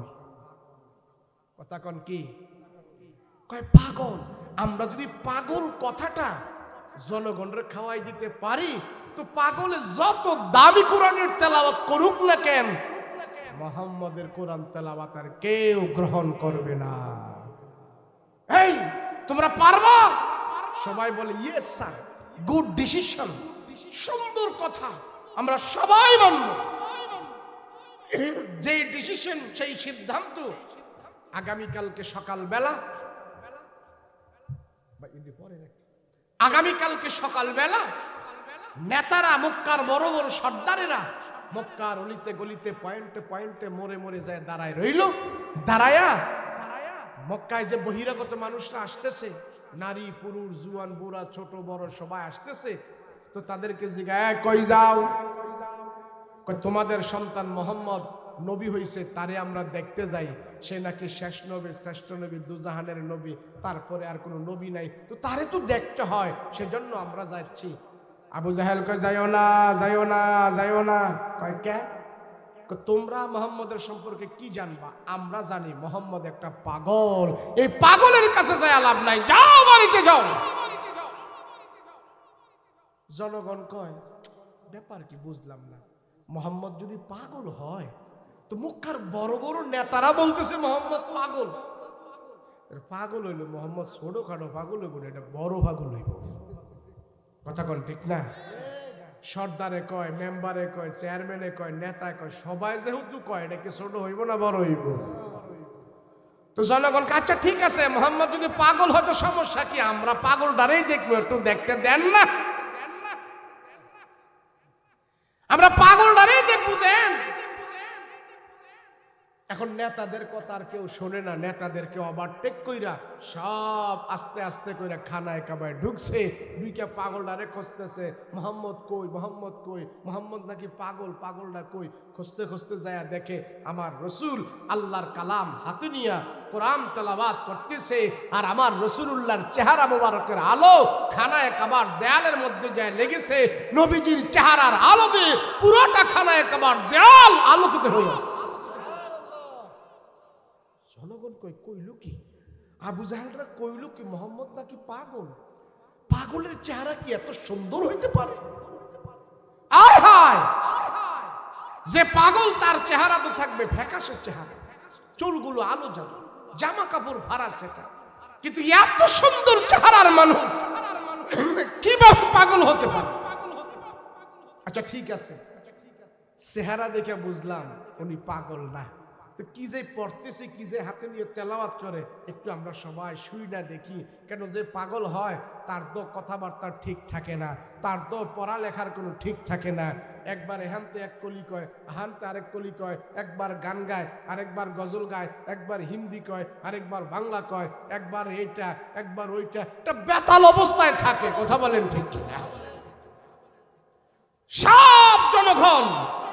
কথা কন কি? কয় পাগল। আমরা যদি পাগল কথাটা জনগণের খাওয়াই দিতে পারি, তো পাগলে যত দামি কোরআনের তেলাওয়াত করুক না কেন, মোহাম্মদের কোরআন তেলাওয়াত আর কেউ গ্রহণ করবে না। এই তোমরা পারবা? সবাই বলে ইয়েস স্যার, গুড ডিসিশন, সুন্দর কথা, আমরা সবাই মানব। যে ডিসিশন, সেই সিদ্ধান্ত আগামীকালকে সকালবেলা, নেতারা, মক্কার বড় বড় সর্দারেরা মক্কার অলিতে গলিতে পয়েন্টে পয়েন্টে মোড়ে মোড়ে যায় দাঁড়ায় রইল। দাঁড়ায়া মক্কায় যে বহিরাগত মানুষরা আসতেছে, নারী পুরুষ জুয়ান বুড়া ছোট বড় সবাই আসতেছে, তো তাদেরকে জিজ্ঞাসা, কই যাও? তোমাদের সন্তান মোহাম্মদ নবী হইছে, তারে আমরা দেখতে যাই, সে নাকি শেষ নবী, শ্রেষ্ঠ নবী, দুজাহানের নবী, তারপরে আর কোনো নবী নাই, তো তারে তো দেখতে হয়, সেজন্য আমরা যাচ্ছি। আবু জাহেল কয়, যাইও না, যাইও না, যাইও না। কয় কে? তোমরা মোহাম্মদের সম্পর্কে কি জানবা? আমরা জানি মোহাম্মদ একটা পাগল, এই পাগলের কাছে যায় লাভ নাই, যাও বাড়িতে যাও। জনগণ কয়, ব্যাপার কি বুঝলাম না, মোহাম্মদ যদি পাগল হয় তো মক্কার বড় বড় নেতারা বলতেছে মোহাম্মদ পাগল। পাগল হইল মোহাম্মদ ছোটখাটো পাগল হইব, এটা বড় পাগল হইব। কথা কন ঠিক না? সর্দারে কয়, মেম্বারে কয়, চেয়ারম্যানে কয়, নেতা কয়, সবাই যেহেতু কয়, এটা কি ছোট হইব না বড় হইব? তো জনগণ, আচ্ছা ঠিক আছে, মোহাম্মদ যদি পাগল হয় তো সমস্যা কি, আমরা পাগল দাঁড়িয়ে দেখবো, একটু দেখতে দেন না, আমরা পাগল দাঁড়িয়ে দেখবো, দেন। এখন নেতাদের কথা আর কেউ শোনে না, নেতাদেরকে ওভারটেক কইরা সব আস্তে আস্তে কইরা খানায় কাবায় ঢুকছে, দুইটা পাগলটারে খুঁজতেছে, মোহাম্মদ কই, মোহাম্মদ কই, মোহাম্মদ নাকি পাগল, পাগলটা কই। খুঁজতে খুঁজতে যায় দেখে আমার রসুল আল্লাহর কালাম হাতে নিয়া কোরআন তেলাওয়াত করতেছে, আর আমার রসুলুল্লাহর চেহারা মোবারকের আলো খানায় কাবার দেয়ালের মধ্যে যায় লেগেছে। নবীজির চেহারার আলো দিয়ে পুরোটা খানায় কাবার দেয়াল আলোকিত হয়ে আছে। জনগণ কইল কি? আবু জাহেলরা কইল কি মোহাম্মদ নাকি পাগল? পাগলের চেহারা কি এত সুন্দর হইতে পারে? আয় হায়, যে পাগল তার চেহারা তো থাকবে ফ্যাকাশে চেহারা, চুলগুলো আলো জ্বালা, জামা কাপড় ভাড়া সেটা, কিন্তু এত সুন্দর চেহারার মানুষ কিভাবে পাগল হতে পারে? আচ্ছা ঠিক আছে, চেহারা দেখে বুঝলাম উনি পাগল না, তো কি যে পড়তেছে, কি যে হাতে নিয়ে তেলাওয়াত করে, একটু আমরা সবাই শুই না দেখি। কেন যে পাগল হয় তার তো কথাবার্তা ঠিক থাকে না, তার তো পড়ালেখার কোনো ঠিক থাকে না। একবার এহান্তে এক কলি কয়, হান্তে আরেক কলি কয়, একবার গান গায়, আরেকবার গজল গায়, একবার হিন্দি কয়, আরেকবার বাংলা কয়, একবার এইটা একবার ওইটা, একটা বেতাল অবস্থায় থাকে। কথা বলেন ঠিক কিনা? সব জনগণ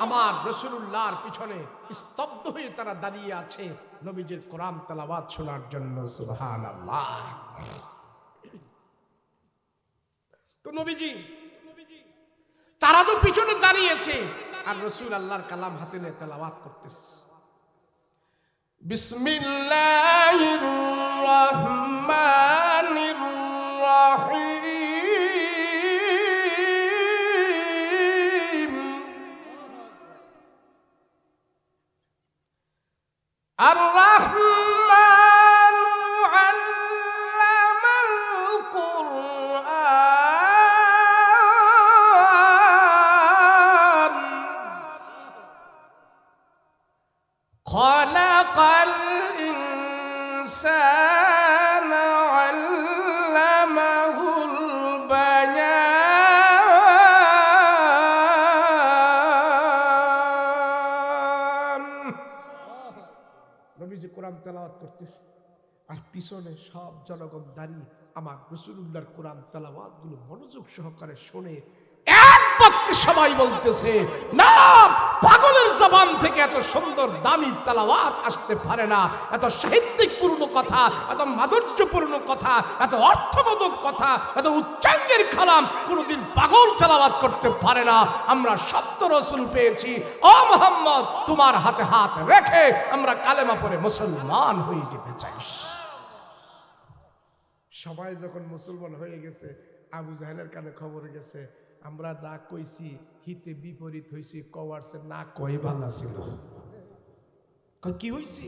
আমার রাসূলুল্লাহর পিছনে স্তব্ধ হয়ে তারা দাঁড়িয়ে আছে নবীজির কোরআন তেলাওয়াত শোনার জন্য। সুবহানাল্লাহ। তো নবীজি তারা তো পিছনে দাঁড়িয়েছে আর রাসূল আল্লাহর কালাম হাতে নিয়ে তেলাওয়াত করতেছে। বিসমিল্লাহির রহমানির রহিম। আর রহমান আল্লামাল কুরআন খালাকাল ইনসানা আল্লামাহুল বায়ান। নবীজি কোরআন তেলাওয়াত করতেছে আর পিছনে সব জনগণ দাঁড়িয়ে আমার রাসূলুল্লাহর কোরআন তেলাওয়াত গুলো মনোযোগ সহকারে শুনে এক বাক্যে সবাই বলতেছে, না, পাগলের জবান থেকে এত সুন্দর দামি তেলাওয়াত আসতে পারে না। এত সাহিত্যিকপূর্ণ কথা, এত মাধুর্যপূর্ণ কথা, এত অর্থবোধক কথা, এত উচ্চাঙ্গের কালাম কোনোদিন পাগল তেলাওয়াত করতে পারে না। আমরা সত্য রাসূল পেয়েছি। ও মুহাম্মদ, তোমার হাতে হাত রেখে আমরা কালেমা পড়ে মুসলমান হয়ে যেতে চাই। সবাই যখন মুসলমান হয়ে গেছে, আবু জাহেলের কানে খবর গেছে আমরা যা কইছি হিতে বিপরীত হইছি, কওয়ারছে না কই ভালো ছিল। কি হইছে?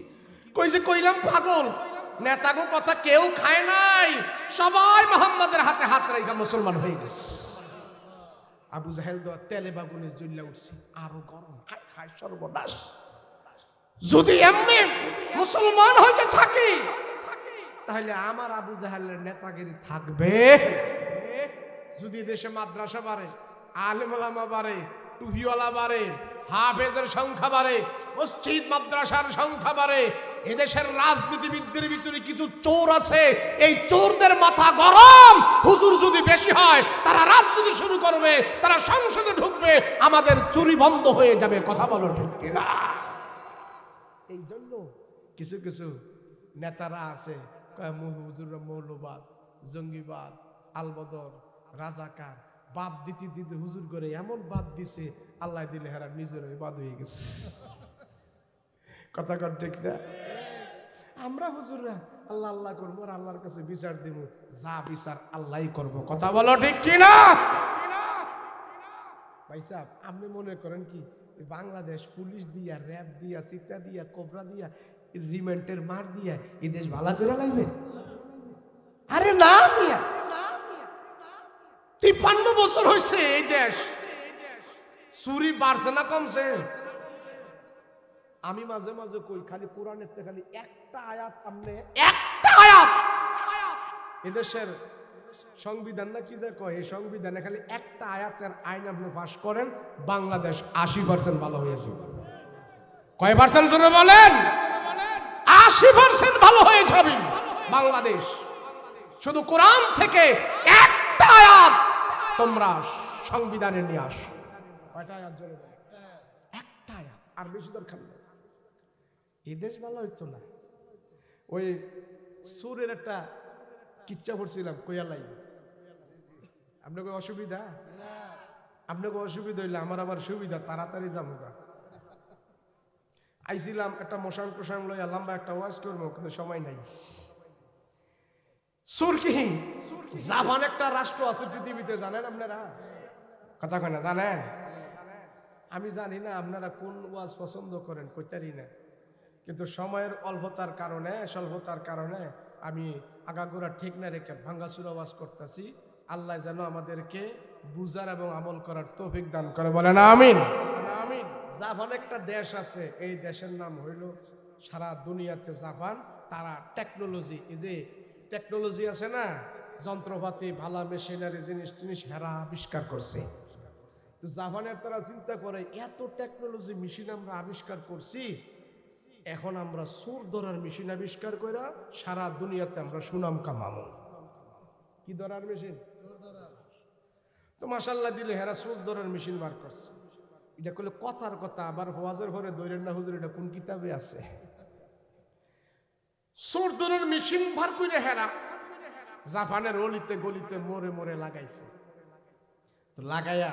কইছে কইলাম পাগল, নেতাগো কথা কেউ খায় নাই, সবাই মুহাম্মাদের হাতে হাত রেখে মুসলমান হয়ে গেছে। আবু জাহেল তো তেলে বাগুনে জ্বলে উঠছে, আরো গরম, হায় হায় সর্বনাশ। যদি এমনি মুসলমান হইতে থাকি তাহলে আমার আবু জাহেলের নেতাগিরি থাকবে? যদি দেশে মাদ্রাসা বাড়ে, আলেম ওলামা বাড়ে, টুপিওয়ালা বাড়ে, হাফেজের সংখ্যা বাড়ে, মসজিদ মাদ্রাসার সংখ্যা বাড়ে, এদেশের রাজনীতিবিদদের ভিতরে কিছু চোর আছে, এই চোরদের মাথা গরম। হুজুর যদি বেশি হয় তারা রাজনীতি শুরু করবে, তারা সংসদে ঢুকবে, আমাদের চুরি বন্ধ হয়ে যাবে। কথা বলো ঠিক কিনা? এই জন্য কিছু কিছু নেতারা আছে, হুজুররা মৌলবাদ, জঙ্গিবাদ, আলবদর, রাজাকার, বাদ দিতে দিতে হুজুর করে এমন বাদ দিছে, আল্লাহ দিলে হারা নিজের বাদ হয়ে গেছে। কথা কর ঠিক না? আমরা হুজুররা আল্লাহ আল্লাহ করবো আর আল্লাহর কাছে বিচার দিব, যা বিচার আল্লাহই করবো। কথা বলো ঠিক কিনা? ভাই সাহেব, আপনি মনে করেন কি বাংলাদেশ পুলিশ দিয়া, র্যাব দিয়া, চিতা দিয়া, কোবরা দিয়া, রিমান্ডের মার দিয়া এই দেশ ভালো করে লাগবে? আরে না মিয়া, 53 বছর হয়েছে এই দেশ, চুরি বাড়ছে না কমছে? আমি মাঝে মাঝে কই খালি কোরআনের তে খালি একটা আয়াত, আপনি একটা আয়াত এদেশের সংবিধান না কি যে কয়, এই সংবিধানে খালি একটা আয়াতের আইন আপনি পাস করেন, বাংলাদেশ 80% ভালো হয়ে যাবে। কয় পার্সেন্ট জোরে বলেন? 80% ভালো হয়ে যাবে বাংলাদেশ। শুধু কোরআন থেকে একটা আয়াত তোমরা সংবিধানে নিয়ে আসো। কয়টা আয়াত জোরে বলেন? একটা আয়াত, আর বেশি দরকার নেই। এই দেশ ভালো হইতো না। ওই সুরের একটা কিচ্ছা পড়ছিলাম কইয়ালাই, আপনাকে অসুবিধা? আপনাকে অসুবিধা হইলে আমার আবার সুবিধা, তাড়াতাড়ি যাবো গা। আইছিলাম একটা মশান প্রশান লইয়া লম্বা একটা ওয়াজ করবো, কিন্তু সময় নাই। সুরকি জাপান একটা রাষ্ট্র আছে পৃথিবীতে, জানেন আপনারা? কথা কয় না, জানেন? আমি জানি না আপনারা কোন ওয়াজ পছন্দ করেন, কইতারি না, কিন্তু সময়ের অল্পতার কারণে, স্বল্পতার কারণে আমি আগাগোড়া ঠিক না রেখে ভাঙ্গাচুরা ওয়াজ করতেছি। আল্লাহ যেন আমাদেরকে বুঝার এবং আমল করার তৌফিক দান করে, বলেন আমিন। জাপান একটা দেশ আছে, এই দেশের নাম হইল সারা দুনিয়াতে জাপান তারা টেকনোলজি, এই যে টেকনোলজি আছে না, যন্ত্রপাতি ভালো মেশিনারি জিনিস টিনিস হেরা আবিষ্কার করছে। তো জাপানের তারা চিন্তা করে এত টেকনোলজি মেশিন আমরা আবিষ্কার করছি, এখন আমরা সুর ধরার মেশিন আবিষ্কার করে সারা দুনিয়াতে আমরা সুনাম কামাবো। কি ধরার মেশিন? তো মাশাআল্লাহ দিলে হেরা সুর ধরার মেশিন বার করছে। এটা করলে কথার কথা, আবার ওয়াজের ঘরে দৈরেন না হুজুর, এটা কোন কিতাবে আছে? সুর ধরার মেশিন বার করে হেরা জাপানের অলিতে গলিতে মোড়ে মোড়ে লাগাইছে। তো লাগাইয়া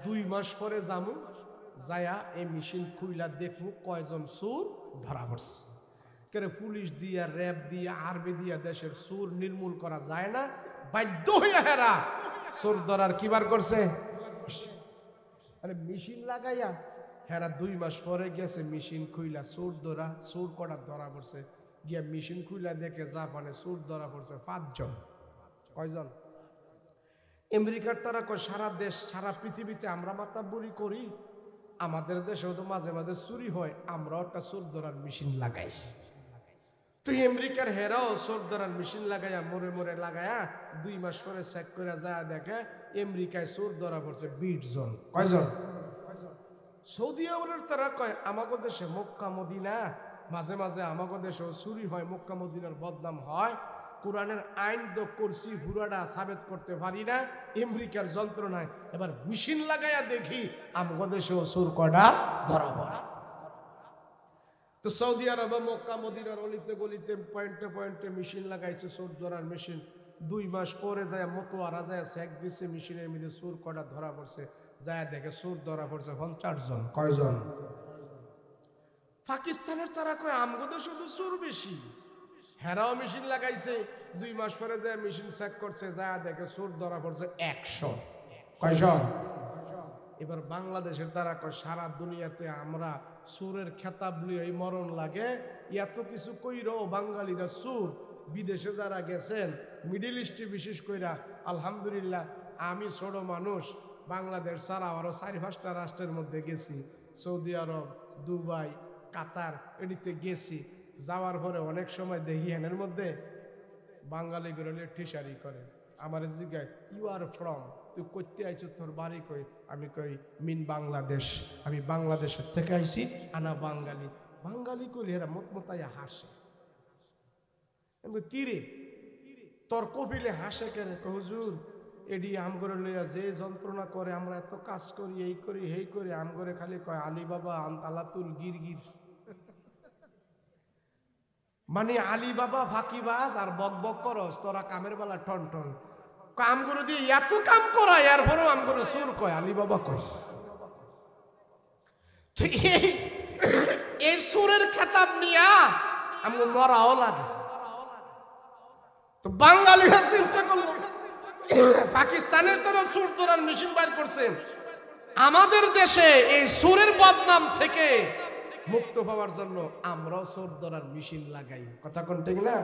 2 মাস পরে যামু, যায়া এই মেশিন খুইলা দেখমু কয়জন সুর ধরা পড়ছে। কেন পুলিশ দিয়া, র্যাব দিয়া, আর্মি দিয়া দেশের সুর নির্মূল করা যায় না, বাধ্য হইয়া হেরা সুর ধরার কি বার করছে? আরে মেশিন লাগাইয়া হেরা 2 মাস পরে গেছে মেশিন খুইলা সুর ধরা, সুর কটা ধরা পড়ছে। গিয়া মেশিন খুইলা দেখে জাপানে সুর ধরা পড়ছে 5 জন। কয়জন? আমেরিকার তারা কয় সারা দেশ সারা পৃথিবীতে আমরা মাতাব্বরি করি, আমাদের দেশেও তো মাঝে মাঝে চুরি হয়, আমরাও একটা চোর ধরার মেশিন লাগাই। তুই আমেরিকার হেরাও চোর ধরার মেশিন লাগাইয়া মোড়ে মোড়ে লাগাইয়া 2 মাস পরে চেক করে যায় দেখে আমেরিকায় চোর ধরা পড়ছে 20 জন। কয়জন? সৌদি আরবের তারা কয় আমাগো দেশে মক্কা মদিনা মাঝে মাঝে আমাগো দেশেও চুরি হয়, মক্কা মদিনার বদনাম হয়, কোরআনের আইন তো করছি পুরাটা সাবেত করতে পারি না, আমেরিকার যন্ত্রণায় এবার মেশিন লাগাইয়া দেখি আমাগো দেশেও চোর কটা ধরা পড়ে। তো সৌদি আরব মক্কা মদিনার অলিতে গলিতে পয়েন্টে পয়েন্টে মেশিন লাগাইছে চোর ধরার মেশিন। 2 মাস পরে যায় মতোয়ারা যায় চেক দিচ্ছে মেশিনের মধ্যে চোর কটা ধরা পড়ছে, যায় দেখে চোর ধরা পড়ছে 50 জন। কয়জন? পাকিস্তানের তারা কয় আমগো দেশে শুধু চোর বেশি, হেরাও মেশিন লাগাইছে, 2 মাস পরে যায় মেশিন চেক করছে, যায় দেখে চোর ধরা পড়ছে 100। কয়জন? এবার বাংলাদেশের তারা কয় সারা দুনিয়াতে আমরা চোরের খেতাব লিয়ে মরণ লাগে, এত কিছু কইরো বাঙালিরা চোর। বিদেশে যারা গেছেন মিডিল ইস্টে বিশেষ কইরা, আলহামদুলিল্লাহ আমি ছোট মানুষ, বাংলাদেশ ছাড়া আরো 4-5টা রাষ্ট্রের মধ্যে গেছি, সৌদি আরব, দুবাই, কাতার, এদিকে গেছি। যাওয়ার পরে অনেক সময় দেখি এনের মধ্যে বাঙালি গুলো টিসারি করে, আমার জিজ্ঞাসা ইউ আর ফ্রম, তুই করতে আইছো, তোর বাড়ি কই? আমি কই মিন বাংলাদেশ, আমি বাংলাদেশের থেকে আইছি, আনা বাঙালি। বাঙালি কইলে এরা মতমতাইয়া হাসে। কি রে তোর কপিলে হাসে কেন? হুজুর এডি আমগরে লইয়া যে যন্ত্রণা করে, আমরা এত কাজ করি, এই করি এই করি, আমগরে খালি কয় আলী বাবা আন্তালাতুল গিরগির। মানে আলী বাবা ফাঁকিবাজ আর বক বক করস, তোরা কামের বেলা টন টন। আমগুলো দিয়ে এত কাম করায় এরপরেও আমগুলো সুর কয় আলী বাবা কয়। এই সুরের খেতাব নিয়া আমগো মরাও লাগে। তো বাঙালিরা চিন্তা করলো পাকিস্তানের তারা সুর ধরার মেশিন বাইর করছে, আমাদের দেশে এই সুরের বদনাম থেকে মুক্ত পাওয়ার জন্য আমরাও সুর ধরার মেশিন লাগাই। কথা কোন ঠিক না?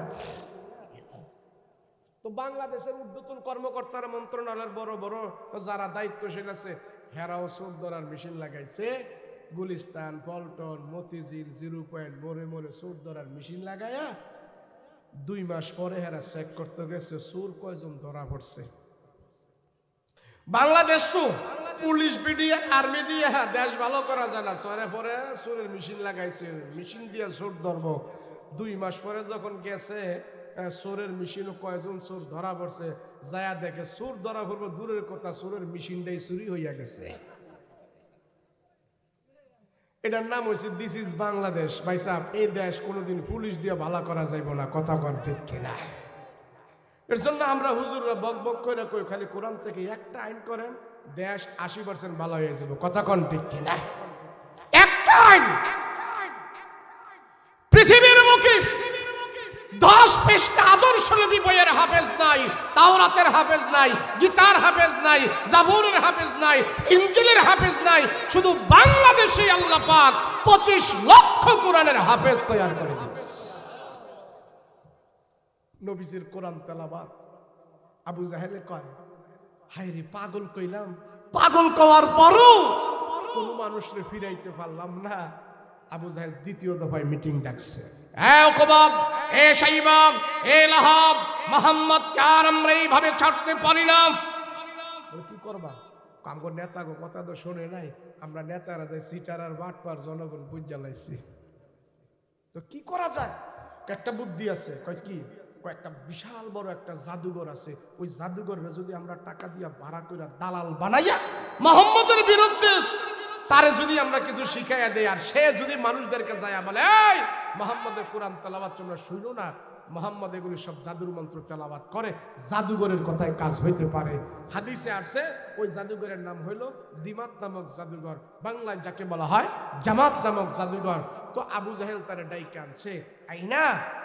তো বাংলাদেশের ঊর্ধ্বতন কর্মকর্তারা মন্ত্রণালয়ের বড় বড় যারা দায়িত্বশীল আছে হেরাও চোর ধরার মেশিন লাগাইছে। গুলিস্তান, পল্টন, মতিঝিল, 0 পয়েন্ট মোড়ে মোড়ে চোর ধরার মেশিন লাগাইয়া 2 মাস পরে হেরা চেক করতে গেছে চোর কয়জন ধরা পড়ছে। বাংলাদেশ পুলিশ বিডিএ আর্মি দিয়ে দেশ ভালো করা যায় না, সরে পরে চোরের মেশিন লাগাইছে, মেশিন দিয়ে চোর ধরবো। 2 মাস পরে যখন গেছে চোরের মেশিনও কয়জন চোর ধরা পড়ছে, যায়া দেখে চোর ধরা পড়বো দূরের কথা, চোরের মেশিনটাই চুরি হইয়া গেছে। এটার নাম হয়েছে দিস ইজ বাংলাদেশ। ভাই সাহেব, এই দেশ কোনোদিন পুলিশ দিয়ে ভালো করা যাইব না। কথা কন ঠিক কিনা? এর জন্য আমরা হুজুররা বক বক করে কই খালি কোরআন থেকে একটা আইন করেন, দেশ 80% ভালো হয়ে যাবে। কথা কন ঠিক কিনা? একটা আইন পৃথিবীর মুখে 10 পৃষ্ঠা আদর্শ নবী বইয়ের হাফেজ নাই, তাওরাতের হাফেজ নাই, গীতার হাফেজ নাই, জাবুরের হাফেজ নাই, ইনজিলের হাফেজ নাই, শুধু বাংলাদেশে আল্লাহ পাক 25 লক্ষ কোরআনের হাফেজ তৈরি করে দিয়েছে। নবীজির কোরআন তেলাওয়াত আবু জাহেলে কয় হায় রে পাগল কইলাম, পাগল কওয়ার পরও কোন মানুষরে ফিরাইতে পারলাম না। আবু জাহেল দ্বিতীয় দফায় মিটিং ডাকছে। এ ওকবাব, এ শাইবাব, এ লাহাব, মুহাম্মদকে আর আমরা এইভাবে ছাড়তে পারি না। কি করবা? আমগো নেতা গো কথা তো শোনে নাই, আমরা নেতারা যাই সিটার আর বাটপার জনগণ বুঝা লাইছি, তো কি করা যায়? একটা বুদ্ধি আছে। কয় কি? একটা বিশাল বড় একটা জাদুঘর আছে, ওই জাদুঘরে যদি আমরা টাকা দিয়া ভাড়া করে দালাল বানাইয়া মুহাম্মদের বিরুদ্ধে তারে যদি আমরা কিছু শিখাইয়া দেই, আর সে যদি মানুষদেরকে যায় বলে এই মুহাম্মদের কোরআন তেলাওয়াত তোমরা শুনো না, মুহাম্মদ এগুলি সব জাদুর মন্ত্র তেলাওয়াত করে, জাদুঘরের কথায় কাজ হইতে পারে। হাদিসে আসছে ওই জাদুঘরের নাম হইল দিমাত নামক জাদুঘর, বাংলায় যাকে বলা হয় জামাত নামক জাদুঘর। তো আবু জাহেল তারে ডাইকে আনছে, আইনা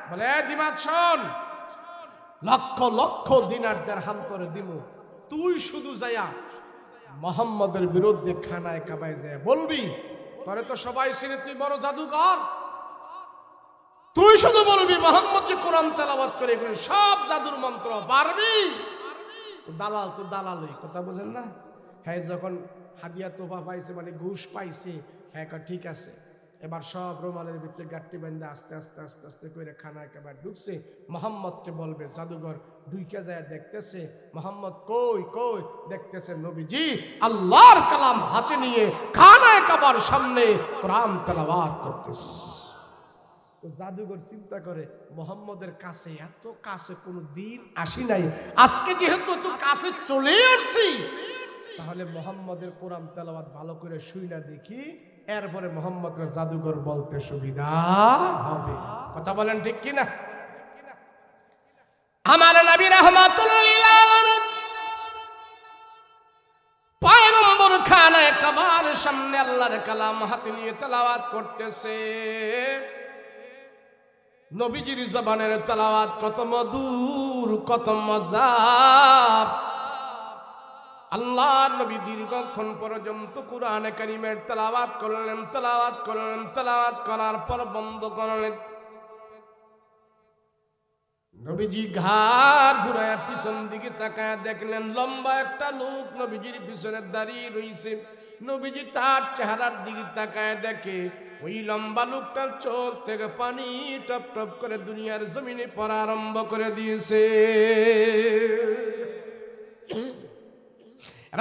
বলে দিমাত শোন, লক্ষ লক্ষ দিনার দিরহাম করে দিমু, তুই শুধু যায়া মুহাম্মদের বিরুদ্ধে খানায় কাবায় যায় বলবি, তোরে তো সবাই চিনে, তুই বড় জাদুকর, তুই শুধু বলবি মুহাম্মদ যে কোরআন তেলাওয়াত করে এগুলো সব জাদুর মন্ত্র পারবি। দালাল তো দালালই, কথা বুঝেন না? হ্যাঁ, যখন হাদিয়া তোফা পাইছে মানে ঘুষ পাইছে, হ্যাঁ ঠিক আছে, এবার সব রুমালের ভিতরে গাঁটটি বান্ধা আস্তে আস্তে আস্তে আস্তে করে খানায় কাবায় ঢুকছে। মুহাম্মদকে বলবে জাদুঘর, ঢুকে যায় দেখতেছে মুহাম্মদ কই কই, দেখতেছে নবীজি আল্লাহর কালাম হাতে নিয়ে খানায় কাবার সামনে কোরআন তেলাওয়াত করতেছে। জাদুঘর চিন্তা করে মুহাম্মদের কাছে, এত কাছে কোনো দিন আসি নাই, আজকে যেহেতু তো কাছে চলে আসছি, তাহলে মুহাম্মদের কোরআন তেলাওয়াত ভালো করে শুই না দেখি, এরপরে মুহাম্মদের জাদুঘর বলতে সুবিধা হবে। কথা বলেন ঠিক কিনা? আমার নবী রাহমাতুল লিল আলামিন পয়গম্বর খানায় কাবার সামনে আল্লাহর কালাম হাতে নিয়ে তেলাওয়াত করতেছে। নবীজির জবানের তেলাওয়াত কত মধুর, কত মজা। আল্লাহর নবী দীর্ঘক্ষণ পর্যন্ত কুরআনে কারীমের তেলাওয়াত করলেন, তেলাওয়াত করলেন, তেলাওয়াত করার পর বন্ধ করলেন। নবীজি ঘাড় ঘুরায় পিছন দিকে তাকায় দেখলেন লম্বা একটা লোক নবীজির পিছনে দাঁড়িয়ে রয়েছে। নবীজি তার চেহারার দিকে তাকায় দেখে ওই লম্বা লোকটার চোখ থেকে পানি টপ টপ করে দুনিয়ার জমিনে পড়া আরম্ভ করে দিয়েছে।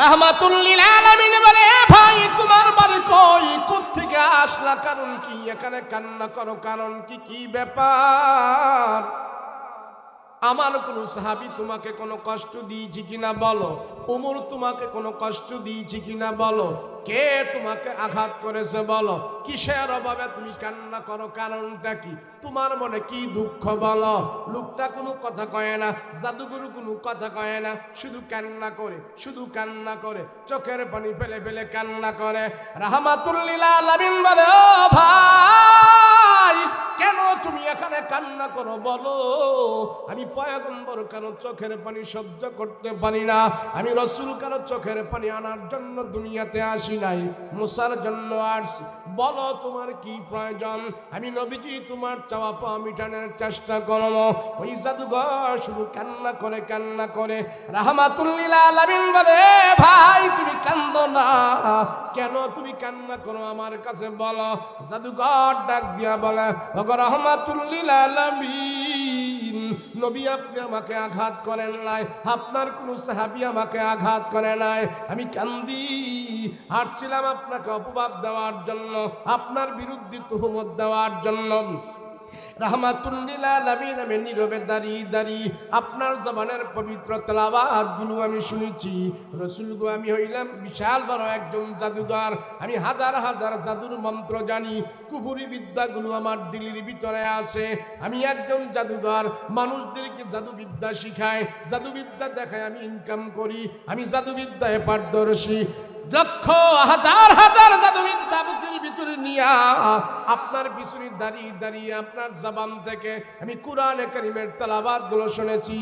রাহমাতুল লিল আলামিন বলে, ভাই তোমার বাড়ি কই, কোত্থেকে আসলা, কারণ কি, এখানে কান্না করো কারণ কি, কি ব্যাপার? আমার কোন সাহাবী তোমাকে কোনো কষ্ট দিয়েছি কিনা বলো, ওমর তোমাকে কোনো কষ্ট দিয়েছি কিনা বলো, কে তোমাকে আঘাত করেছে বলো, কিসের অভাবে তুমি কান্না করো, কারণটা কি, তোমার মনে কি দুঃখ বলো? লোকটা কোনো কথা কয় না, জাদুগুরু কোনো কথা কয় না, শুধু কান্না করে, শুধু কান্না করে, চোখের পানি ফেলে ফেলে কান্না করে। রাহমাতুল লিল আলামিন বলে, ও ভাই কেন তুমি এখানে কান্না করো বলো? আমি পয়গম্বর কারো চোখের পানি সহ্য করতে পারি না, আমি রাসূল কারো চোখের পানি আনার জন্য দুনিয়াতে আসি নাই, মুসার জন্য আসছি, বলো তোমার কি প্রয়োজন, আমি নবীজি তোমার চাওয়া পাওয়া মিটানোর চেষ্টা করব। ওই জাদুঘর শুধু কান্না করে কান্না করে। রাহমাতুল লিল আলামিন বলে, ভাই তুমি কান্দো না, কেন তুমি কান্না করো আমার কাছে বলো। জাদুঘর ডাক দিয়া বলে, ওগো রাহমাতুল লিল আলামিন, নবী আপনি আমাকে আঘাত করেন নাই, আপনার কোন সাহাবী আমাকে আঘাত করে নাই, আমি কান্দি হাঁটছিলাম আপনাকে অপবাদ দেওয়ার জন্য, আপনার বিরুদ্ধে তুহমত দেওয়ার জন্য। রাহমাতুল লিল আলামিন আমি নীরবে দাঁড়িয়ে দাঁড়িয়ে আপনার জবানের পবিত্র তেলাওয়াতগুলো আমি শুনেছি। রাসূল গো, আমি হইলাম বিশাল বড় একজন জাদুঘর, আমি হাজার হাজার জাদুর মন্ত্র জানি, কুফরি বিদ্যাগুলো আমার দিলের ভিতরে আছে, আমি একজন জাদুঘর, মানুষদেরকে জাদুবিদ্যা শিখায়, জাদুবিদ্যা দেখায় আমি ইনকাম করি, আমি জাদুবিদ্যায় পারদর্শী। লক্ষ হাজার হাজার জাদুবিদ্যা বুকের ভিতরে নিয়া আপনার পিছনে দাঁড়িয়ে দাঁড়িয়ে আপনার জবান থেকে আমি কোরআনে কারীমের তেলাওয়াত গুলো শুনেছি।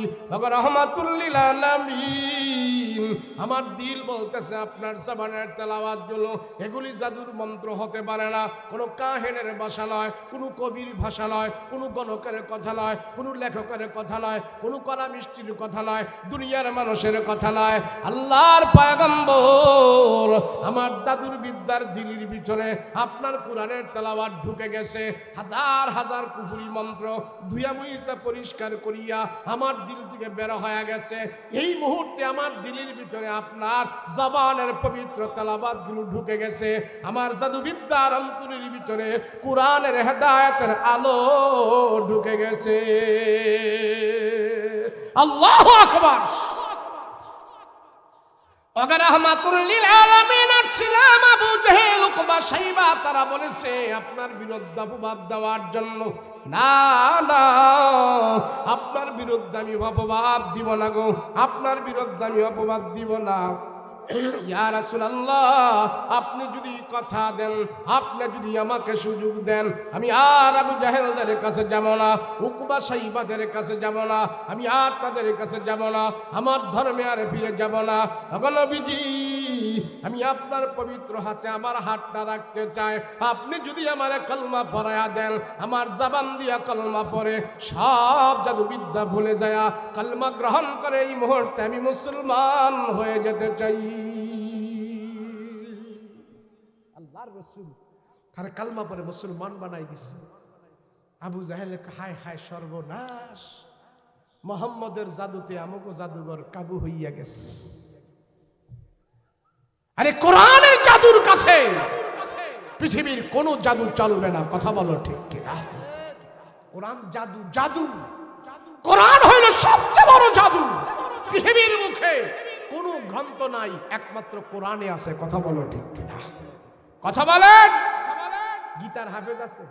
রাহমাতুল লিল আলামিন আমার দিল বলতেছে আপনার জবানের তেলাওয়াত গুলো এগুলি জাদুর মন্ত্র হতে পারে না, কোনো কাহেনের ভাষা নয়, কোনো কবির ভাষা নয়, কোনো গণকের কথা নয়, কোনো লেখকের কথা নয়, কোনো কলা মিষ্টির কথা নয়, দুনিয়ার মানুষের কথা নয়, আল্লাহর পয়গম্বর আমার দাদুর বিদ্যার দিলির ভিতরে আপনার কোরআনের তেলাওয়াত ঢুকে গেছে। হাজার হাজার কুফরি মন্ত্র ধুয়া মুইছা পরিষ্কার করিয়া আমার দিল থেকে বের হয়ে গেছে। এই মুহূর্তে আমার দিলের ভিতরে আপনার জবানের পবিত্র তেলাওয়াত গুলো ঢুকে গেছে। আমার জাদু বিদ্যার অন্তরের ভিতরে কোরআনের হেদায়েতের আলো ঢুকে গেছে। আল্লাহু আকবার। আবু জেহেল উকবা সাইবা তারা বলেছে আপনার বিরুদ্ধে অপবাদ দেওয়ার জন্য, না না আপনার বিরুদ্ধে আমি অপবাদ দিব না গো, আপনার বিরুদ্ধে আমি অপবাদ দিব না। ইয়া রাসূলুল্লাহ আপনি যদি কথা দেন, আপনি যদি আমাকে সুযোগ দেন, আমি আর আবু জাহেলদের কাছে যাব না, উকবা সাইবাদের কাছে যাব না, আমি আর তাদের কাছে যাব না, আমার ধর্মে আর ফিরে যাব না। ওগো নবীজি আমি আপনার পবিত্র হাতে আমার হাতটা রাখতে চাই, আপনি যদি আমার কলমা পড়ায়া দেন, আমার জবান দিয়া কলমা পড়ে সব জাদুবিদ্যা ভুলে যায় কলমা গ্রহণ করে এই মুহূর্তে আমি মুসলমান হয়ে যেতে চাই। আল্লাহর রাসূল তার কালমা পরে মুসলমান বানাই দিছে। আবু জাহেল হায় হায় সর্বনাশ, মুহাম্মদের জাদুতে আমাকে জাদুঘর কাবু হইয়া গেছে। আরে কোরআনের জাদুর কাছে পৃথিবীর কোন জাদু চলবে না, কথা বলো ঠিক কিনা? কোরআন জাদু, জাদু কোরআন হইল সবচেয়ে বড় জাদু। পৃথিবীর মুখে কোন গ্রন্থ নাই, একমাত্র কোরআনে আছে, কথা বলো ঠিক কিনা? কথা বলেন। গীতার হাফেজ আছে,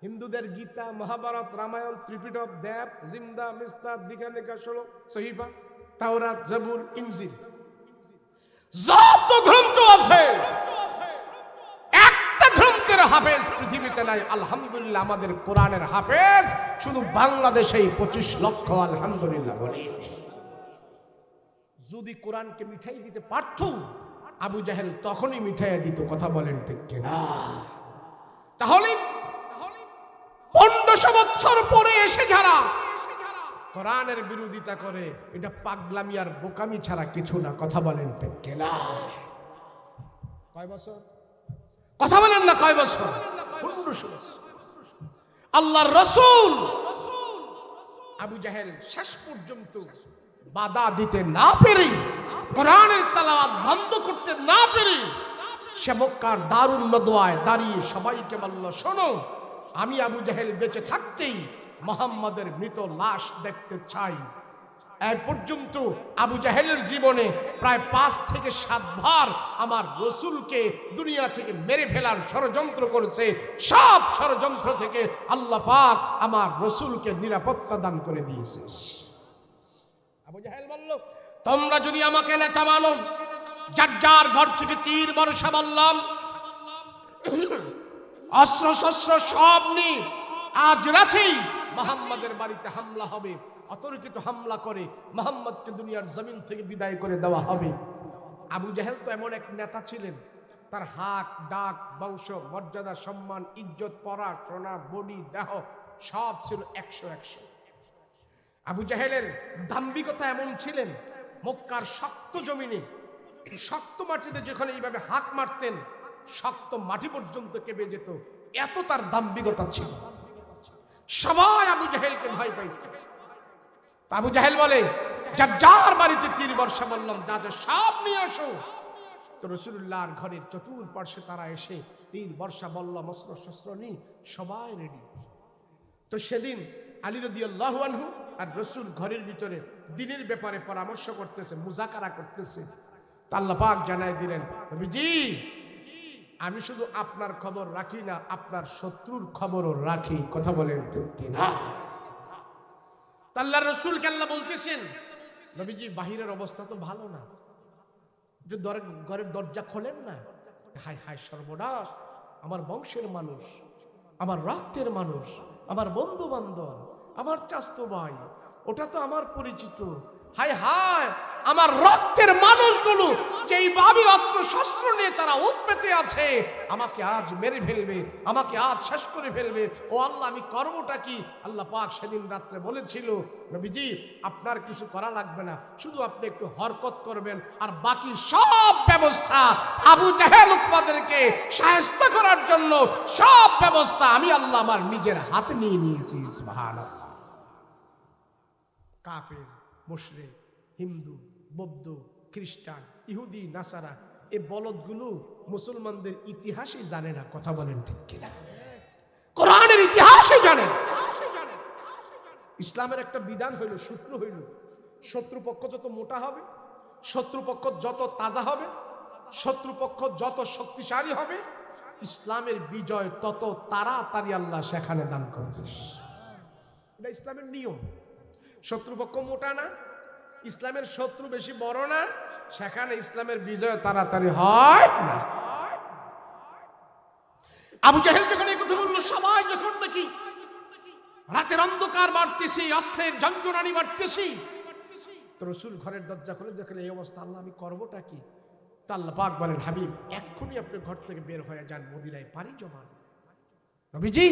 হিন্দুদের গীতা, মহাভারত, রামায়ণ, ত্রিপিটক, দেব, জিন্দা, মিস্তাদ, দিঘানিকা, ষোলো, সহিফা, তাওরাত, জবুর, ইনজিল, যত গ্রন্থ আছে একটা গ্রন্থের হাফেজ পৃথিবীতে নাই। আলহামদুলিল্লাহ আমাদের কোরআনের হাফেজ শুধু বাংলাদেশেই 25 লক্ষ, আলহামদুলিল্লাহ বলি। যদি কোরআনকে মিঠাই দিতে পারত আবু জাহেল তখনই মিঠাই দিত, কথা বলেন ঠিক কিনা? তাহলে 1500 বছর পরে এসে যারা কোরআনের বিরোধিতা করে এটা পাগলামি আর বোকামি ছাড়া কিছু না, কথা বলেন ঠিক কিনা? কয় বছর? কথা বলেন না, কয় বছর? 1500 বছর। আল্লাহর রাসূল আবু জাহেল শেষ পর্যন্ত বাধা দিতে না পেরে, কোরআনের তেলাওয়াত বন্ধ করতে না পেরে সে মক্কার দারুন নদওয়ায় দাঁড়িয়ে সবাইকে বলল, শোনো আমি আবু জাহেল বেঁচে থাকতেই মুহাম্মাদের মৃত লাশ দেখতে চাই। এই পর্যন্ত আবু জাহেলের জীবনে প্রায় 5 থেকে 7 বার আমার রসুলকে দুনিয়া থেকে মেরে ফেলার ষড়যন্ত্র করেছে। সব ষড়যন্ত্র থেকে আল্লাহ পাক আমার রসুলকে নিরাপত্তা দান করে দিয়েছে। আবু জাহেল বলল, তোমরা যদি আমাকে নেতা মানো, যার যার ঘর থেকে তীর বর্ষা বললাম, অস্ত্র শস্ত্র সব নিয়ে আজ রাতেই মুহাম্মাদের বাড়িতে হামলা হবে, অতর্কিত হামলা করে মুহাম্মদকে দুনিয়ার জমিন থেকে বিদায় করে দেওয়া হবে। আবু জাহেল তো এমন এক নেতা ছিলেন, তার হাক ডাক, বংশ মর্যাদা, সম্মান, ইজ্জত, পরা সোনা, বডি, দেহ সব ছিল 100। আবু জাহেলের দাম্ভিকতা এমন ছিলেন, মক্কার শক্ত জমিনে শক্ত মাটিতে যেখানে এইভাবে হাত মারতেন শক্ত মাটি পর্যন্ত কেঁপে যেত, এত তার দাম্ভিকতা ছিল। সবাই আবু জাহেলকে ভয় পাইত। আবু জাহেল বলে, যার যার বাড়িতে তীর বর্ষা বললাম যাদের সব নিয়ে আসো। তো রাসূলুল্লাহর ঘরের চতুর্পার্শ্বে তারা এসে তীর বর্ষা বললাম অস্ত্র শস্ত্র নিয়ে সবাই রেডি। তো সেদিন আলী রাদিয়াল্লাহু আনহু আর রাসূল ঘরের ভিতরে দ্বীনের ব্যাপারে পরামর্শ করতেছে, মুযাকারা করতেছে। আল্লাহ পাক জানাই দিলেন, নবীজি আমি শুধু আপনার খবর রাখি না, আপনার শত্রুর খবরও রাখি, কথা বলেন ঠিক না? আল্লাহর রাসূলকে আল্লাহ বলতেছেন, নবীজি বাহিরের অবস্থা তো ভালো না, যে ঘরের দরজা খোলেন না। হায় হায় সর্বনাশ, আমার বংশের মানুষ, আমার রক্তের মানুষ, আমার বন্ধু বান্ধব, আমার চাচতো ভাই, ওটা তো আমার পরিচিত। হায় হায় আমার রক্তের মানুষগুলো যেইভাবে অস্ত্র শস্ত্র নিয়ে তারা উৎপেতে আছে, আমাকে আজ মেরে ফেলবে, আমাকে আজ শেষ করে ফেলবে। ও আল্লাহ, আমি করবোটা কি? আল্লাহ পাক সেদিন রাত্রে বলেছিল, নবীজি আপনার কিছু করা লাগবে না, শুধু আপনি একটু হরকত করবেন, আর বাকি সব ব্যবস্থা আবু জাহেল উতবাদেরকে শায়েস্তা করার জন্য সব ব্যবস্থা আমি আল্লাহ আমার নিজের হাতে নিয়ে নিয়েছি। সুবহানাল্লাহ। কাফের, মুশরিক, হিন্দু, বৌদ্ধ, খ্রিস্টান, ইহুদি, নাসারা, এই বলদগুলো মুসলমানদের ইতিহাসই জানে না। কথা বলেন ঠিক কিনা? কোরআনের ইতিহাসই জানে না। ইসলামের একটা বিধান হইল, সূত্র হইল, শত্রুপক্ষ যত মোটা হবে, শত্রুপক্ষ যত তাজা হবে, শত্রুপক্ষ যত শক্তিশালী হবে, ইসলামের বিজয় তত তাড়াতাড়ি আল্লাহ সেখানে দান করবে। এটা ইসলামের নিয়ম। শত্রুপক্ষ মোটা না, ইসলামের শত্রু বেশি বড় না, সেখানে ইসলামের বিজয় তাড়াতাড়ি হয় না। আবু জাহেল যখন এই কথা বলল, সবাই যখন নাকি রাতের অন্ধকার বাড়তেছি, অস্ত্রের ঝঞ্ঝনানি বাড়তেছি, তো রাসূল ঘরের দরজা খুলে দেখলেন এই অবস্থা। আল্লাহ, আমি করবোটা কি? তা আল্লাহ পাক বলেন, হাবিব এক্ষুনি আপনি ঘর থেকে বের হয়ে যান, মদিনায় পাড়ি জমান। নবীজি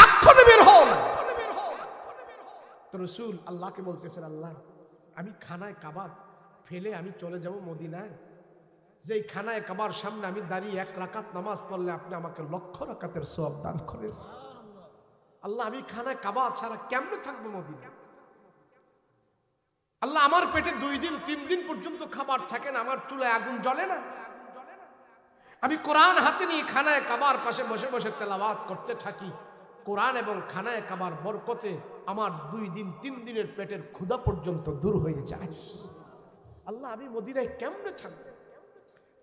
এক্ষুনি বের হন। তো রাসূল আল্লাহকে বলতেছেন, আল্লাহ আমি খানায় কাবা ফেলে আমি চলে যাব মদিনায়, যেই খানায় কাবার সামনে আমি দাঁড়িয়ে 1 রাকাত নামাজ পড়লে আপনি আমাকে 1,00,000 রাকাতের সওয়াব দান করেন। আল্লাহ আমি খানায় কাবা ছাড়া কেমনে থাকবো মদিনা? আল্লাহ আমার পেটে 2 দিন 3 দিন পর্যন্ত খাবার থাকে না, আমার চুলায় আগুন জ্বলে না। আমি কোরআন হাতে নিয়ে খানায় কাবার পাশে বসে বসে তেলাওয়াত করতে থাকি। কোরআন এবং খানায় কাবার বরকতে আমার 2 দিন 3 দিনের পেটের ক্ষুধা পর্যন্ত দূর হয়ে যায়। আল্লাহ আমি মদিনায় কেমনে থাকবো?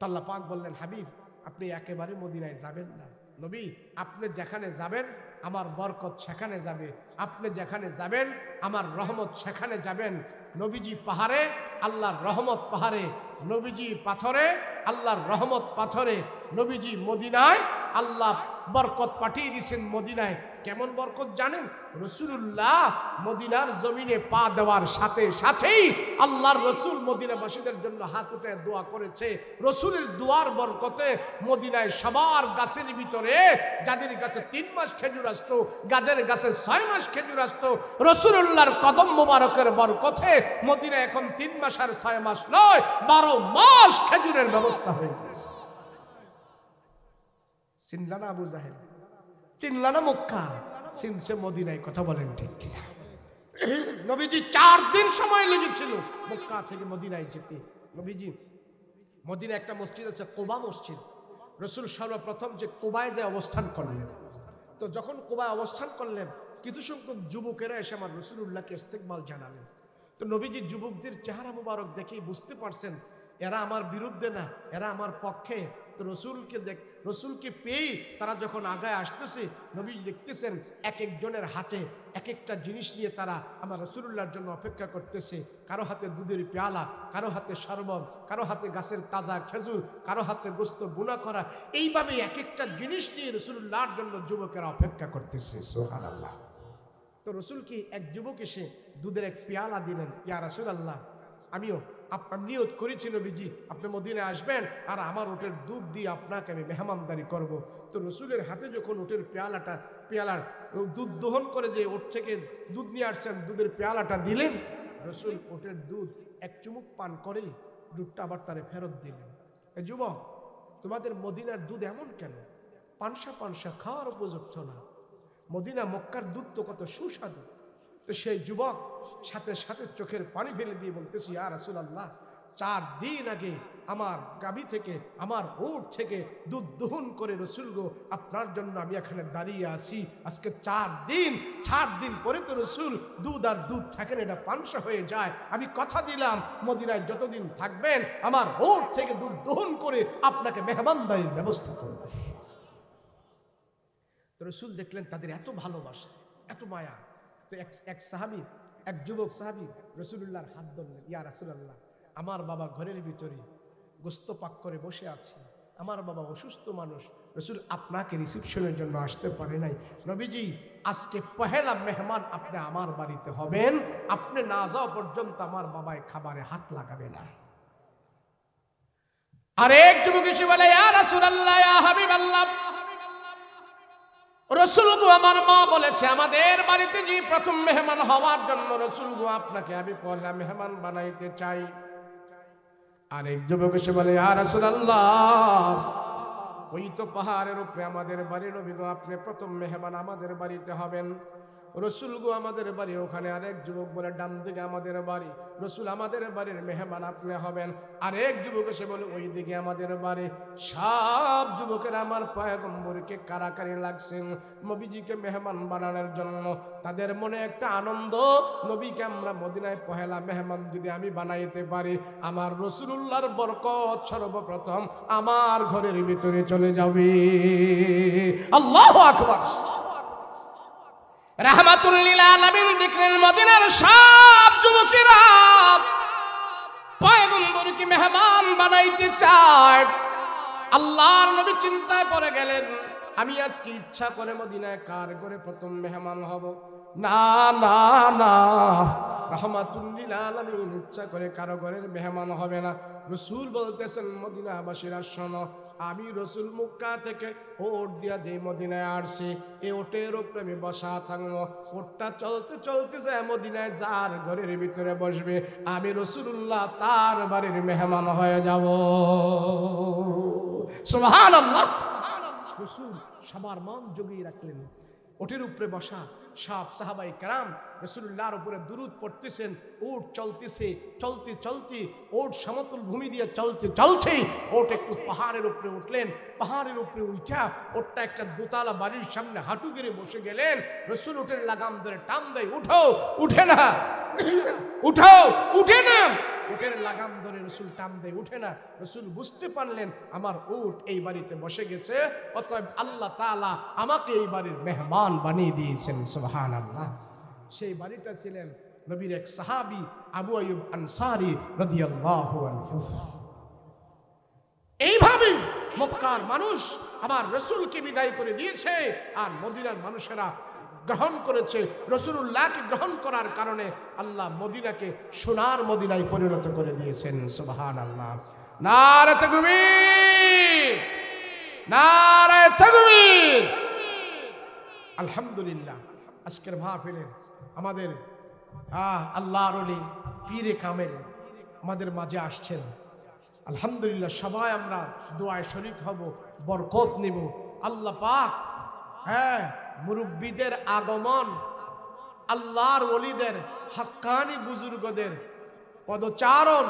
আল্লাহ পাক বললেন, হাবিব আপনি একেবারে মদিনায় যাবেন না। নবী আপনি যেখানে যাবেন আমার বরকত সেখানে যাবে, আপনি যেখানে যাবেন আমার রহমত সেখানে যাবেন। নবীজি পাহাড়ে আল্লাহর রহমত পাহাড়ে, নবীজি পাথরে আল্লাহর রহমত পাথরে, নবীজি মদিনায় আল্লাহ বরকত পাঠিয়ে দিয়েছেন মদিনায়। কেমন বরকত জানেন? রাসূলুল্লাহ মদিনার জমিনে পা দেওয়ার সাথে সাথেই আল্লাহর রাসূল মদিনাবাসীদের জন্য হাত উঠে দোয়া করেছে। রাসূলের দোয়ার বরকতে মদিনায় সবার গাছের ভিতরে, যাদের গাছে 3 মাস খেজুর আসতো, গাছের গাছে 6 মাস খেজুর আসতো, রাসূলুল্লাহর কদম মোবারকের বরকতে মদিনায় এখন 3 মাস আর 6 মাস নয়, 12 মাস খেজুরের ব্যবস্থা হয়ে গেছে। চিনলানা আবু জাহেল, চিনলানা মক্কা, চিনছে মদিনায়। কথা বলেন ঠিক কিনা? নবীজি 4 দিন সময় লেগেছিল মক্কা থেকে মদিনায় যেতে। নবীজি মদিনায় একটা মসজিদ আছে, কুবা মসজিদ। রাসূল সর্বপ্রথম যে কুবায় যে অবস্থান করলেন, তো যখন কুবায় অবস্থান করলেন কিছু সংখ্যক যুবকেরা এসে আমার রাসূলুল্লাহকে ইস্তেকবাল জানালেন। তো নবীজি যুবকদের চেহারা মুবারক দেখেই বুঝতে পারছেন এরা আমার বিরুদ্ধে না, এরা আমার পক্ষে। তো রসুলকে পেয়ে তারা যখন আগায় আসতেছে, নবী দেখতেছেন এক একজনের হাতে এক একটা জিনিস নিয়ে তারা আমার রাসূলুল্লাহর জন্য অপেক্ষা করতেছে। কারো হাতে দুধের পেয়ালা, কারো হাতে শরবত, কারো হাতে গাছের তাজা খেজুর, কারো হাতে গোস্ত বুনা করা। এইভাবে এক একটা জিনিস নিয়ে রাসূলুল্লাহর জন্য যুবকেরা অপেক্ষা করতেছে। সুবহানাল্লাহ। তো রসুলকে এক যুবক এসে দুধের এক পেয়ালা দিলেন। ইয়া রাসূলুল্লাহ, আমিও আপনার নিয়ত করেছি নবীজি আপনি মদিনায় আসবেন আর আমার ওটের দুধ দিয়ে আপনাকে আমি মেহমানদারি করব। তো রসুলের হাতে যখন ওটের পেয়ালার দুধ দহন করে যে ওট থেকে দুধ নিয়ে আসছেন, দুধের পেয়ালাটা দিলেন। রসুল ওটের দুধ এক চুমুক পান করে দুধটা আবার তারে ফেরত দিলেন। এ যুবক, তোমাদের মদিনার দুধ এমন কেন? পানসা পানসা, খাওয়ার উপযুক্ত না। মদিনা মক্কার দুধ তো কত সুস্বাদু। তো সেই যুবক সাথে সাথে চোখের পানি ফেলে দিয়ে বলতেছি, ইয়া রাসূলুল্লাহ 4 দিন আগে আমার গাভী থেকে, আমার উট থেকে দুধ দহন করে রসুল গো আপনার জন্য আমি এখানে দাঁড়িয়ে আছি। আজকে 4 দিন পরে তো রসুল দুধ আর দুধ থাকেন, এটা পানসা হয়ে যায়। আমি কথা দিলাম মদিনায় যতদিন থাকবেন আমার উট থেকে দুধ দহন করে আপনাকে মেহমানদারির ব্যবস্থা করব। তো রসুল দেখলেন তাদের এত ভালোবাসা, এত মায়া। তো এক সাহাবী, এক যুবক সাহাবী রাসূলুল্লাহর হাত ধরলেন। ইয়া রাসূলুল্লাহ, আমার বাবা ঘরের ভিতরে গোস্ত পাক করে বসে আছে, আমার বাবা অসুস্থ মানুষ, রসুল আপনাকে রিসিপশনের জন্য আসতে পারে নাই। নবীজি আজকে পহেলা মেহমান আপনি আমার বাড়িতে হবেন, আপনি না যাওয়া পর্যন্ত আমার বাবায় খাবারে হাত লাগাবে না। আরেক যুবক এসে বলে, ইয়া রাসূলুল্লাহ, ইয়া হাবিবাল্লাহ, রসুল গো আমার মা বলেছে আমাদের বাড়িতে যে প্রথম মেহমান হওয়ার জন্য রসুল গো আপনাকে আমি পহেলা মেহমান বানাইতে চাই। আরেক যুবক এসে বলে, ইয়া রাসূলুল্লাহ, ওই তো পাহাড়ের উপরে আমাদের বাড়ি, নবী গো আপনি প্রথম মেহমান আমাদের বাড়িতে হবেন। রসুল গো আমাদের বাড়ি ওখানে। আরেক যুবক বলে, ডান দিকে আমাদের বাড়ি, রসুল আমাদের বাড়ির মেহমান আপনি হবেন। আরেক যুবক এসে বলে, ওই দিকে আমাদের বাড়ি। সব যুবকের আমার পয়গম্বরকে কারাকারি লাগছেন নবীজিকে মেহমান বানানোর জন্য। তাদের মনে একটা আনন্দ, নবীকে আমরা মদিনায় পহেলা মেহমান যদি আমি বানাইতে পারি, আমার রসুলুল্লাহর বরকত সর্বপ্রথম আমার ঘরের ভিতরে চলে যাবে। আল্লাহু আকবার। রাহমাতুল লিল আলামিন দেখলেন মদিনার সব যুবকেরা পয়গম্বরকে মেহমান বানাইতে চায়। আল্লাহর নবী চিন্তায় পড়ে গেলেন, আমি আজকে ইচ্ছা করে মদিনায় কার ঘরে প্রথম মেহমান হব? না না না, রাহমাতুল লিল আলামিন ইচ্ছা করে কারো ঘরের মেহমান হবে না। রসুল বলতেছেন, মদিনাবাসীরা শোনো, আমি রসুল মক্কা থেকে ওট দিয়া যে মদিনায় আসছি, এই ওটের উপরে আমি বসা থাকবো। ওটটা চলতে চলতে যায় মদিনায় যার ঘরের ভিতরে বসবে, আমি রসুল্লাহ তার বাড়ির মেহমান হয়ে যাব। সুবহানাল্লাহ। রসুল সবার মন জগিয়ে রাখলেন। ওটের উপরে বসা সব সাহাবাই কেরাম রসুল্লাহর উপরে দুরুদ পড়তেছেন। ওট চলতেছে, চলতে চলতে ওট সমতল ভূমি দিয়ে চলতে চলতে ওট একটু পাহাড়ের উপরে উঠলেন। পাহাড়ের উপরে উঠা ওটটা একটা দোতলা বাড়ির সামনে হাঁটু গেড়ে বসে গেলেন। রসুল ওটের লাগাম ধরে টান দেয়, উঠো, উঠে না, উঠো, উঠে না। উটের লাগাম ধরে রসুল টান দেয়, উঠে না। রসুল বুঝতে পারলেন আমার উট এই বাড়িতে বসে গেছে, অতএব আল্লাহ তাআলা আমাকে এই বাড়ির মেহমান বানিয়ে দিয়েছেন। সুবহানাল্লাহ। সেই বাড়িটা ছিলেন নবীর এক সাহাবী আবু আইয়ুব আনসারী রাদিয়াল্লাহু আনহু। এইভাবে মক্কার মানুষ আমার রসুলকে বিদায় করে দিয়েছে, আর মদিনার মানুষেরা গ্রহণ করেছে। রসুলুল্লাহকে গ্রহণ করার কারণে আল্লাহ মদিনাকে সোনার মদিনায় পরিণত করে দিয়েছেন। সুবহানাল্লাহ। নারে তাকবীর, নারে তাকবীর। আলহামদুলিল্লাহ। আজকের মাহফিলে আমাদের আল্লাহর ওলি পীরে কামেল আমাদের মাঝে আসছেন। আলহামদুলিল্লাহ। সবাই আমরা দোয়ায় শরীক হব, বরকত নিব। আল্লাহ পাক মুরব্বীদের আগমন, আল্লাহর ওলিদের হাক্কানি বুজুর্গদের পদচারণ,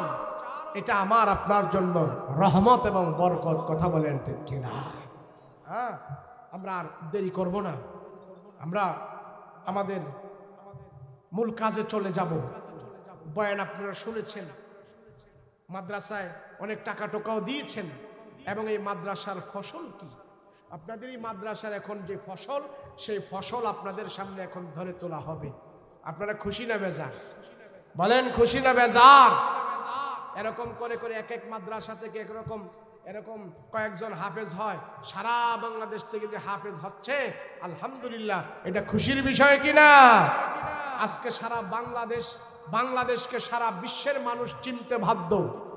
এটা আমার আপনার জন্য রহমত এবং বরকত। কথা বলেন ঠিক কিনা? আমরা আর দেরি করব না, আমরা আমাদের মূল কাজে চলে যাব। বয়ান আপনারা শুনেছেন, মাদ্রাসায় অনেক টাকা টোকাও দিয়েছেন, এবং এই মাদ্রাসার ফসল কি? আপনাদের এই মাদ্রাসার এখন যে ফসল, সেই ফসল আপনাদের সামনে এখন ধরে তোলা হবে। আপনারা খুশি না বেজার? বলেন খুশি না বেজার? এরকম করে করে এক এক মাদ্রাসা থেকে এরকম কয়েকজন হাফেজ হয়। সারা বাংলাদেশ থেকে যে হাফেজ হচ্ছে, আলহামদুলিল্লাহ, এটা খুশির বিষয় কিনা? আজকে সারা বাংলাদেশকে সারা বিশ্বের মানুষ চিনতে বাধ্য।